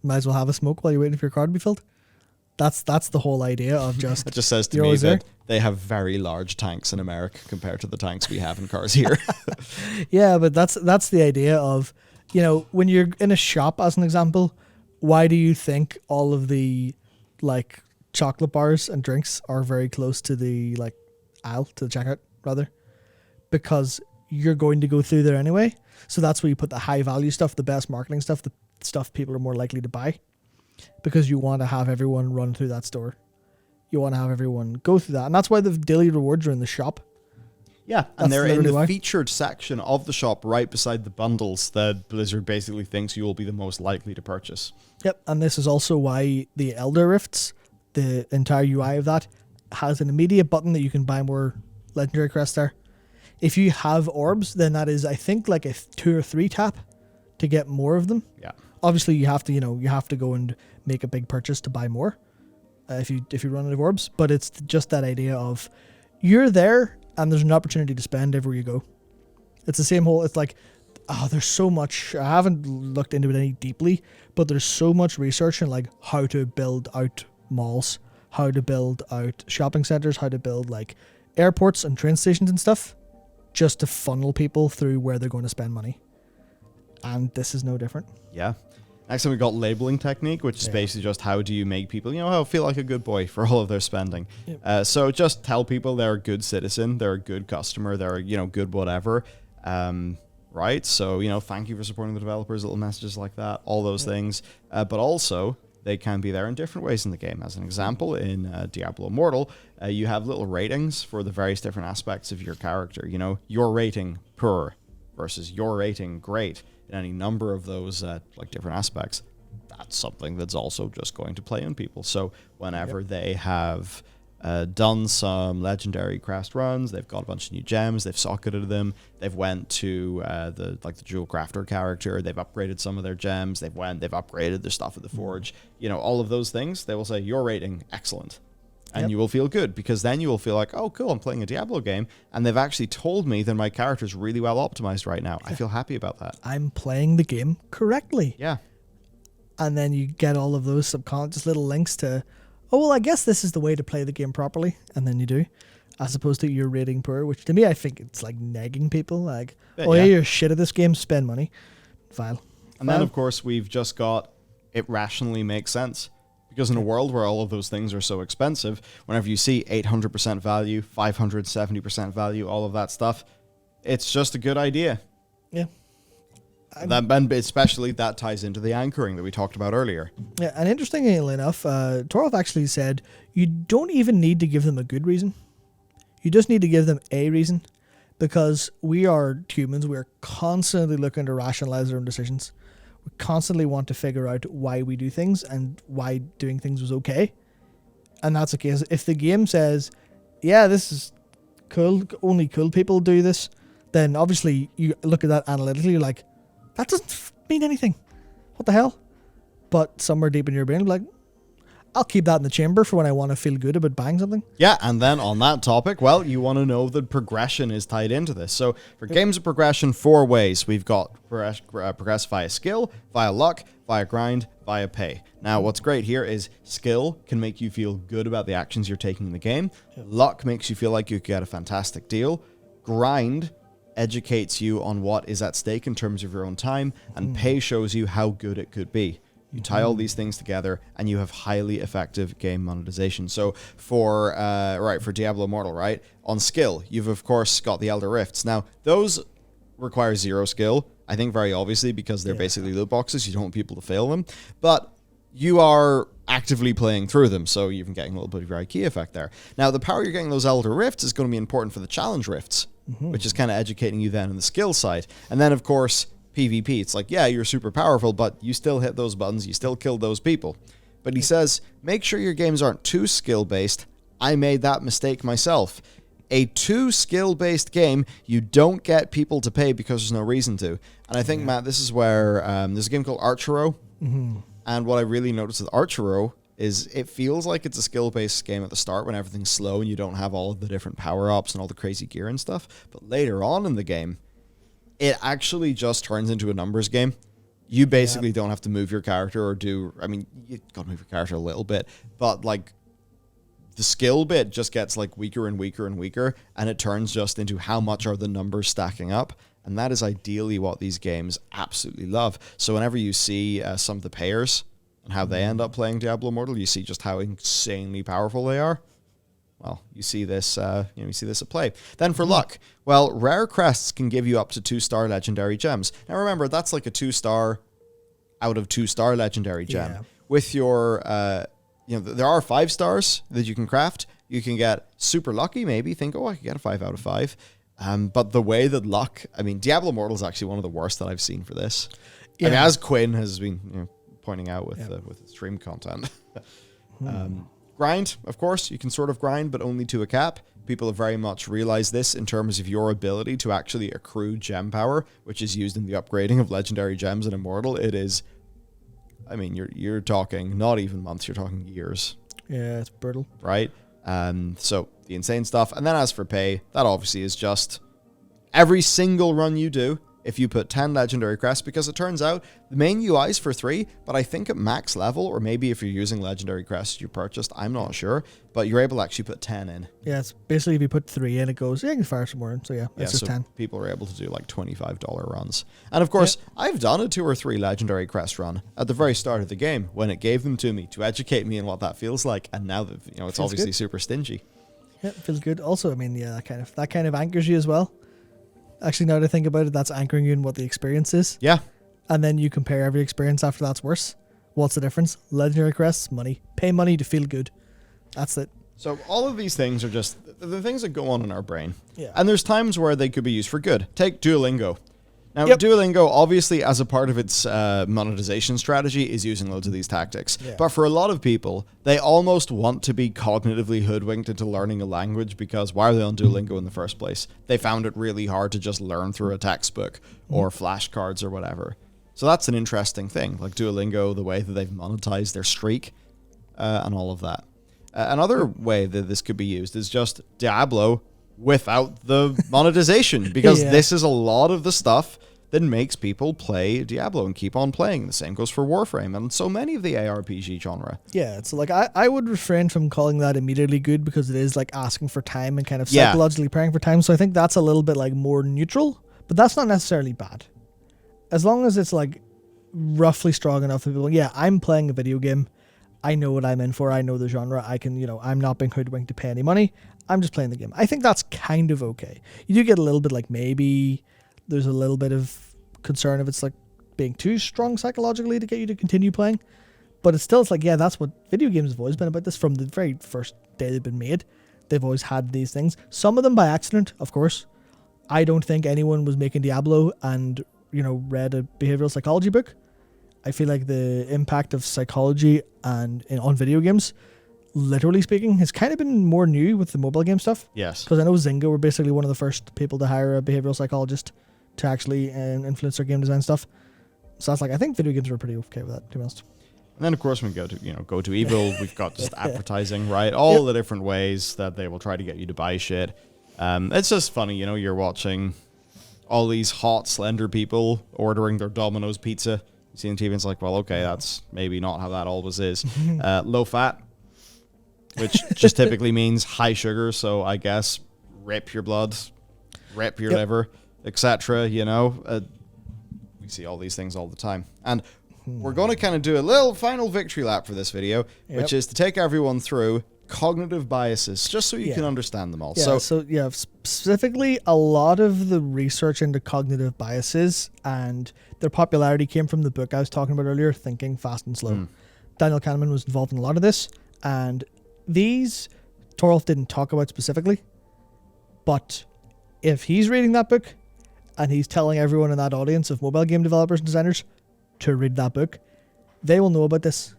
Might as well have a smoke while you're waiting for your car to be filled. That's the whole idea of just... It just says to me that they have very large tanks in America compared to the tanks we have in cars here. Yeah, but that's the idea of, when you're in a shop, as an example, why do you think all of the, like, chocolate bars and drinks are very close to the, like, aisle, to the checkout, rather? Because you're going to go through there anyway. So that's where you put the high-value stuff, the best marketing stuff, the stuff people are more likely to buy. Because you want to have everyone run through that store. You want to have everyone go through that. And that's why the daily rewards are in the shop. Yeah, and they're in the featured section of the shop right beside the bundles that Blizzard basically thinks you will be the most likely to purchase. Yep, and this is also why the Elder Rifts, the entire UI of that, has an immediate button that you can buy more legendary crests there. If you have orbs, then that is, I think, like a 2 or 3 tap to get more of them. Yeah. Obviously, you have to go and make a big purchase to buy more if you run out of orbs. But it's just that idea of you're there and there's an opportunity to spend everywhere you go. It's the same whole. It's like, there's so much. I haven't looked into it any deeply, but there's so much research in like how to build out malls, how to build out shopping centers, how to build like airports and train stations and stuff, just to funnel people through where they're going to spend money. And this is no different. Yeah. Next time we got labeling technique, which is basically just how do you make people, feel like a good boy for all of their spending. Yep. So just tell people they're a good citizen, they're a good customer, they're, good whatever. Right? So, thank you for supporting the developers, little messages like that, all those things. But also, they can be there in different ways in the game. As an example, in Diablo Immortal, you have little ratings for the various different aspects of your character. Your rating, poor, versus your rating, great. In any number of those different aspects, that's something that's also just going to play on people. So whenever they have done some legendary crest runs, they've got a bunch of new gems, they've socketed them, they've went to the jewel crafter character, they've upgraded some of their gems, they've upgraded their stuff at the forge, all of those things, they will say your rating excellent. And you will feel good, because then you will feel like, oh, cool, I'm playing a Diablo game, and they've actually told me that my character is really well optimized right now. I feel happy about that. I'm playing the game correctly. Yeah. And then you get all of those subconscious little links to, oh, well, I guess this is the way to play the game properly. And then you do. As opposed to your rating poor, which to me, I think it's like nagging people. Like, you're shit at this game, spend money. File. And then, of course, we've just got it rationally makes sense. Because in a world where all of those things are so expensive, whenever you see 800% value, 570% value, all of that stuff, it's just a good idea. Yeah. And especially that ties into the anchoring that we talked about earlier. Yeah, and interestingly enough, Torolf actually said you don't even need to give them a good reason. You just need to give them a reason, because we are humans. We are constantly looking to rationalize our own decisions. We constantly want to figure out why we do things and why doing things was okay. And that's the case. If the game says, yeah, this is cool, only cool people do this, then obviously you look at that analytically, you're like, that doesn't mean anything. What the hell? But somewhere deep in your brain, like, I'll keep that in the chamber for when I want to feel good about buying something. Yeah, and then on that topic, well, you want to know that progression is tied into this. So for games of progression, 4 ways. We've got progress via skill, via luck, via grind, via pay. Now, what's great here is skill can make you feel good about the actions you're taking in the game. Luck makes you feel like you get a fantastic deal. Grind educates you on what is at stake in terms of your own time, and pay shows you how good it could be. You tie all these things together, and you have highly effective game monetization. So for Diablo Immortal, right, on skill, you've of course got the Elder Rifts. Now, those require 0 skill, I think very obviously, because they're basically loot boxes. You don't want people to fail them. But you are actively playing through them, so you're even getting a little bit of your IKEA effect there. Now, the power you're getting those Elder Rifts is going to be important for the challenge rifts, which is kind of educating you then on the skill side. And then, of course, PvP. It's like, yeah, you're super powerful, but you still hit those buttons, you still kill those people. But he says, make sure your games aren't too skill-based. I made that mistake myself. A too skill-based game, you don't get people to pay because there's no reason to. And I think, Matt, this is where there's a game called Archero. And what I really noticed with Archero is it feels like it's a skill-based game at the start when everything's slow and you don't have all of the different power-ups and all the crazy gear and stuff. But later on in the game, it actually just turns into a numbers game. You basically don't have to move your character or do... I mean, you got to move your character a little bit, but, like, the skill bit just gets, like, weaker and weaker and weaker, and it turns just into how much are the numbers stacking up, and that is ideally what these games absolutely love. So whenever you see some of the payers and how they end up playing Diablo Immortal, you see just how insanely powerful they are. Well, you see this at play. Then for luck, well, rare crests can give you up to 2-star legendary gems. Now remember, that's like a 2-star out of 2-star legendary gem. Yeah. With your, there are 5 stars that you can craft. You can get super lucky, maybe. Think, I could get a 5 out of 5. But the way that luck, I mean, Diablo Immortal is actually one of the worst that I've seen for this. Yeah. I mean, as Quinn has been pointing out with his stream content. Grind, of course, you can sort of grind, but only to a cap. People have very much realized this in terms of your ability to actually accrue gem power, which is used in the upgrading of legendary gems in Immortal. It is, I mean, you're talking not even months, you're talking years. Yeah, it's brutal. Right? So the insane stuff. And then as for pay, that obviously is just every single run you do, if you put 10 legendary crests, because it turns out the main UI is for 3, but I think at max level, or maybe if you're using legendary crests you purchased, I'm not sure, but you're able to actually put 10 in. Yeah, it's basically if you put 3 in, it goes, you can fire some more in. So it's just 10. People are able to do like $25 runs. And of course, I've done a 2 or 3 legendary crest run at the very start of the game when it gave them to me to educate me on what that feels like, and now that it's obviously super stingy. Yeah, it feels good. Also, I mean, yeah, that kind of anchors you as well. Actually, now that I think about it, that's anchoring you in what the experience is. Yeah. And then you compare every experience after that's worse. What's the difference? Legendary crests, money. Pay money to feel good. That's it. So all of these things are just the things that go on in our brain. Yeah. And there's times where they could be used for good. Take Duolingo. Now, Duolingo, obviously, as a part of its monetization strategy, is using loads of these tactics. Yeah. But for a lot of people, they almost want to be cognitively hoodwinked into learning a language because why are they on Duolingo in the first place? They found it really hard to just learn through a textbook or flashcards or whatever. So that's an interesting thing, like Duolingo, the way that they've monetized their streak and all of that. Another way that this could be used is just Diablo without the monetization, because this is a lot of the stuff that makes people play Diablo and keep on playing. The same goes for Warframe and so many of the ARPG genre. Yeah, it's like I would refrain from calling that immediately good because it is like asking for time and kind of psychologically praying for time. So I think that's a little bit like more neutral, but that's not necessarily bad. As long as it's like roughly strong enough for people. Yeah, I'm playing a video game. I know what I'm in for. I know the genre. I can, I'm not being hoodwinked to pay any money. I'm just playing the game. I think that's kind of okay. You do get a little bit like maybe there's a little bit of concern if it's like being too strong psychologically to get you to continue playing. But it's like, yeah, that's what video games have always been about. This from the very first day they've been made. They've always had these things. Some of them by accident, of course. I don't think anyone was making Diablo and, read a behavioral psychology book. I feel like the impact of psychology on video games, literally speaking, has kind of been more new with the mobile game stuff. Yes. Because I know Zynga were basically one of the first people to hire a behavioral psychologist to actually influence their game design stuff. So that's like, I think video games were pretty okay with that, to be honest. And then, of course, when we go to evil, we've got just advertising, right? All the different ways that they will try to get you to buy shit. It's just funny, you're watching all these hot, slender people ordering their Domino's pizza. You see on TV, and it's like, well, okay, that's maybe not how that always is. Low fat, which just typically means high sugar. So I guess rip your blood, rip your liver, etc. We see all these things all the time. And we're going to kind of do a little final victory lap for this video, which is to take everyone through cognitive biases, just so you can understand them all. So specifically, a lot of the research into cognitive biases and their popularity came from the book I was talking about earlier, Thinking Fast and Slow. Daniel Kahneman was involved in a lot of this, and these Torolf didn't talk about specifically, but if he's reading that book and he's telling everyone in that audience of mobile game developers and designers to read that book, they will know about this.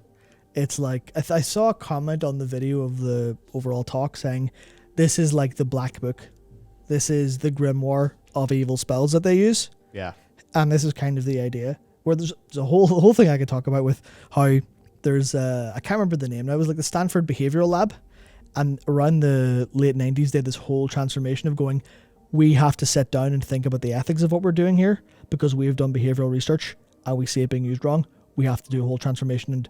It's like, I saw a comment on the video of the overall talk saying, this is like the black book. This is the grimoire of evil spells that they use. Yeah. And this is kind of the idea, where there's a whole thing I could talk about with how there's, I can't remember the name now, it was like the Stanford Behavioral Lab. And around the late 90s, they had this whole transformation of going, we have to sit down and think about the ethics of what we're doing here, because we have done behavioral research and we see it being used wrong. We have to do a whole transformation and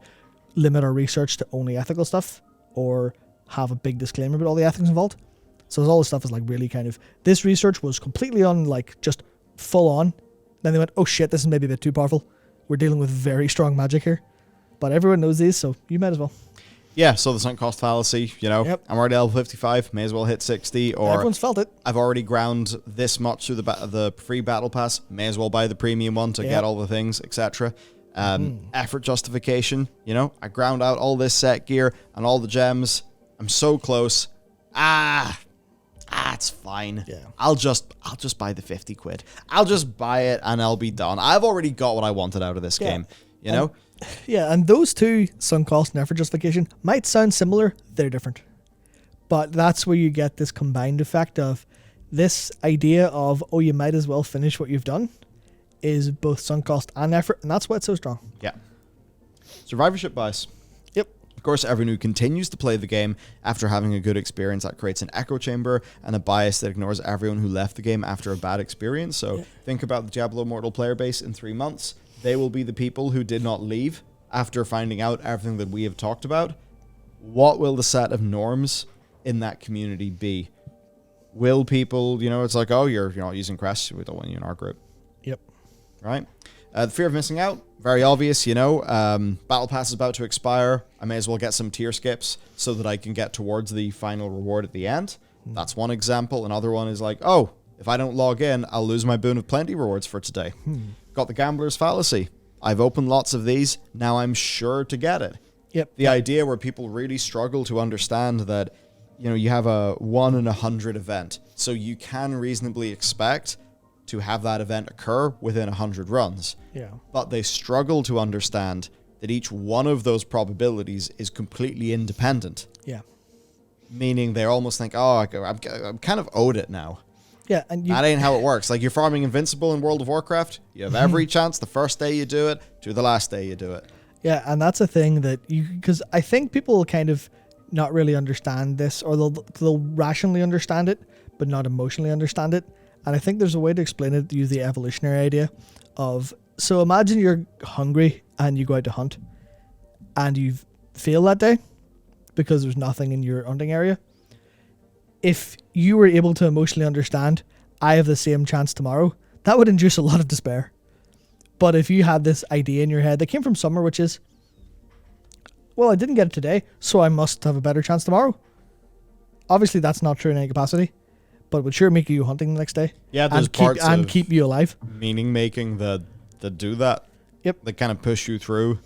limit our research to only ethical stuff, or have a big disclaimer about all the ethics involved. So all this stuff is like really kind of, this research was completely on like just full on. Then they went, oh shit, this is maybe a bit too powerful. We're dealing with very strong magic here. But everyone knows these, so you might as well. Yeah, so the sunk cost fallacy, I'm already level 55, may as well hit 60, or everyone's felt it. I've already ground this much through the free battle pass, may as well buy the premium one to get all the things, etc. Effort justification, I ground out all this set gear and all the gems. I'm so close. It's fine. Yeah. I'll just buy the 50 quid. I'll just buy it and I'll be done. I've already got what I wanted out of this game, know? Yeah, and those two, sunk cost and effort justification, might sound similar. They're different. But that's where you get this combined effect of this idea of, oh, you might as well finish what you've done, is both sunk cost and effort, and that's why it's so strong. Yeah. Survivorship bias. Yep. Of course, everyone who continues to play the game after having a good experience, that creates an echo chamber and a bias that ignores everyone who left the game after a bad experience. So think about the Diablo Immortal player base in 3 months. They will be the people who did not leave after finding out everything that we have talked about. What will the set of norms in that community be? Will people, it's like, oh, you're not using crests, we don't want you in our group. Yep. Right? The fear of missing out, very obvious, Battle Pass is about to expire. I may as well get some tier skips so that I can get towards the final reward at the end. That's one example. Another one is like, oh, if I don't log in, I'll lose my Boon of Plenty rewards for today. Got the Gambler's Fallacy. I've opened lots of these. Now I'm sure to get it. Yep. The idea where people really struggle to understand that, you have a 1 in 100 event. So you can reasonably expect to have that event occur within 100 runs. Yeah. But they struggle to understand that each one of those probabilities is completely independent. Yeah. Meaning they almost think, oh, I'm kind of owed it now. Yeah, and that ain't how it works. Like, you're farming Invincible in World of Warcraft. You have every chance the first day you do it to the last day you do it. Yeah, and that's a thing that because I think people will kind of not really understand this, or they'll rationally understand it, but not emotionally understand it. And I think there's a way to explain it, to use the evolutionary idea of, so imagine you're hungry and you go out to hunt and you fail that day because there's nothing in your hunting area. If you were able to emotionally understand, I have the same chance tomorrow, that would induce a lot of despair. But if you had this idea in your head that came from somewhere, which is, well, I didn't get it today, so I must have a better chance tomorrow. Obviously, that's not true in any capacity, but it would sure make you hunting the next day. Yeah, there's and keep, parts and of keep you alive. meaning making that do that. Yep. That kind of push you through,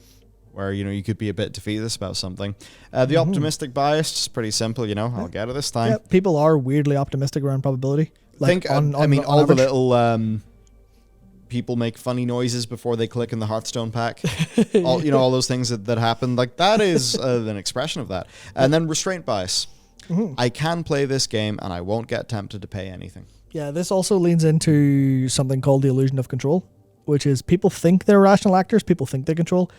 where you could be a bit defeatist about something. The optimistic bias is pretty simple. I'll get it this time. Yeah, people are weirdly optimistic around probability. Like all average. the little people make funny noises before they click in the Hearthstone pack. All those things that happen. Like that is an expression of that. And then restraint bias. Mm-hmm. I can play this game and I won't get tempted to pay anything. Yeah, this also leans into something called the illusion of control, which is people think they're rational actors. People think they control.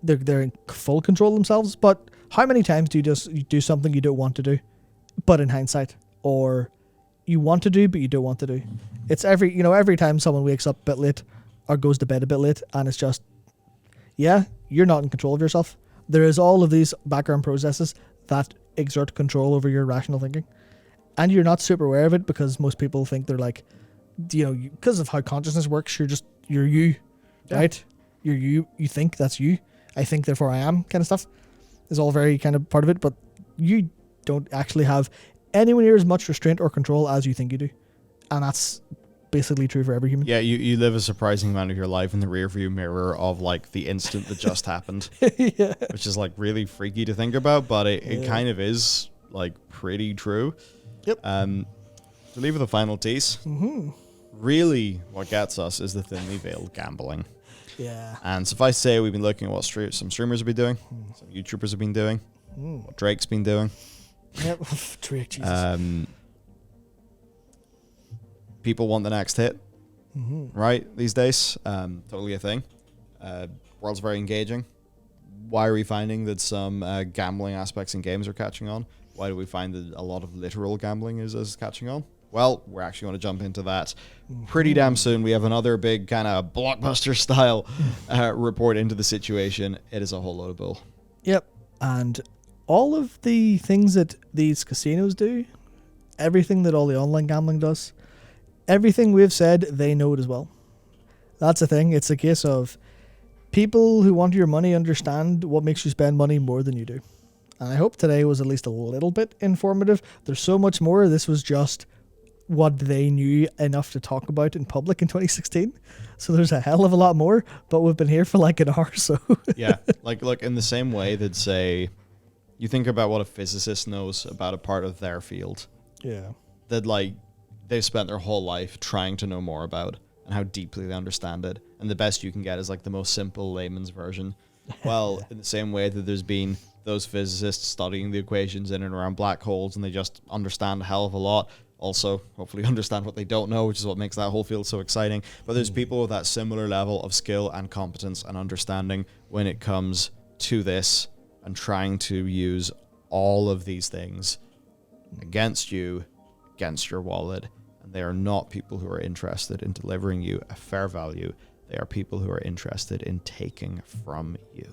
They're in full control themselves. But how many times do you do something you don't want to do, but in hindsight, or you want to do but you don't want to do? It's every time someone wakes up a bit late or goes to bed a bit late, and it's just, yeah, you're not in control of yourself. There is all of these background processes that exert control over your rational thinking, and you're not super aware of it because most people think they're like, because of how consciousness works, you're you, yeah. Right? You're you. You think that's you. I think therefore I am kind of stuff is all very kind of part of it, but you don't actually have anywhere near as much restraint or control as you think you do, and that's basically true for every human. Yeah, you live a surprising amount of your life in the rearview mirror of like the instant that just happened. Yeah. Which is like really freaky to think about, but it kind of is like pretty true. Yep. To leave with the final tease, really what gets us is the thinly veiled gambling. Yeah. And suffice to say, we've been looking at what some streamers have been doing, some YouTubers have been doing, what Drake's been doing. Yep. Drake, Jesus. People want the next hit, right? These days, totally a thing. World's very engaging. Why are we finding that some gambling aspects in games are catching on? Why do we find that a lot of literal gambling is catching on? Well, we're actually going to jump into that pretty damn soon. We have another big kind of blockbuster style report into the situation. It is a whole load of bull. Yep. And all of the things that these casinos do, everything that all the online gambling does, everything we've said, they know it as well. That's the thing. It's a case of people who want your money understand what makes you spend money more than you do. And I hope today was at least a little bit informative. There's so much more. This was just what they knew enough to talk about in public in 2016. So there's a hell of a lot more, but we've been here for like an hour or so. Yeah, like look, in the same way that, say, you think about what a physicist knows about a part of their field. Yeah. That like they've spent their whole life trying to know more about and how deeply they understand it. And the best you can get is like the most simple layman's version. Well, in the same way that there's been those physicists studying the equations in and around black holes and they just understand a hell of a lot. Also, hopefully understand what they don't know, which is what makes that whole field so exciting. But there's people with that similar level of skill and competence and understanding when it comes to this and trying to use all of these things against you, against your wallet. And they are not people who are interested in delivering you a fair value. They are people who are interested in taking from you.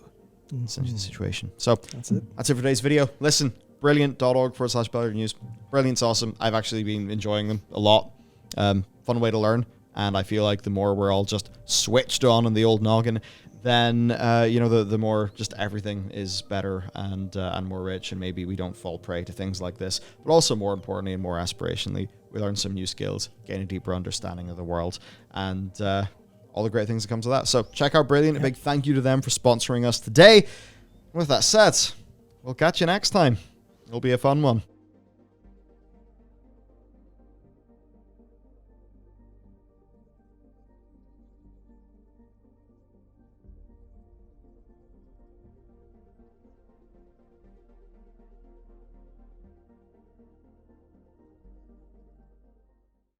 Essentially the situation. So that's it for today's video. Listen, brilliant.org/BellyNews. Brilliant's awesome. I've actually been enjoying them a lot. Fun way to learn. And I feel like the more we're all just switched on in the old noggin, then the more just everything is better and more rich, and maybe we don't fall prey to things like this. But also, more importantly and more aspirationally, we learn some new skills, gain a deeper understanding of the world, and all the great things that come to that. So check out Brilliant. A big thank you to them for sponsoring us today. With that said, we'll catch you next time. It'll be a fun one.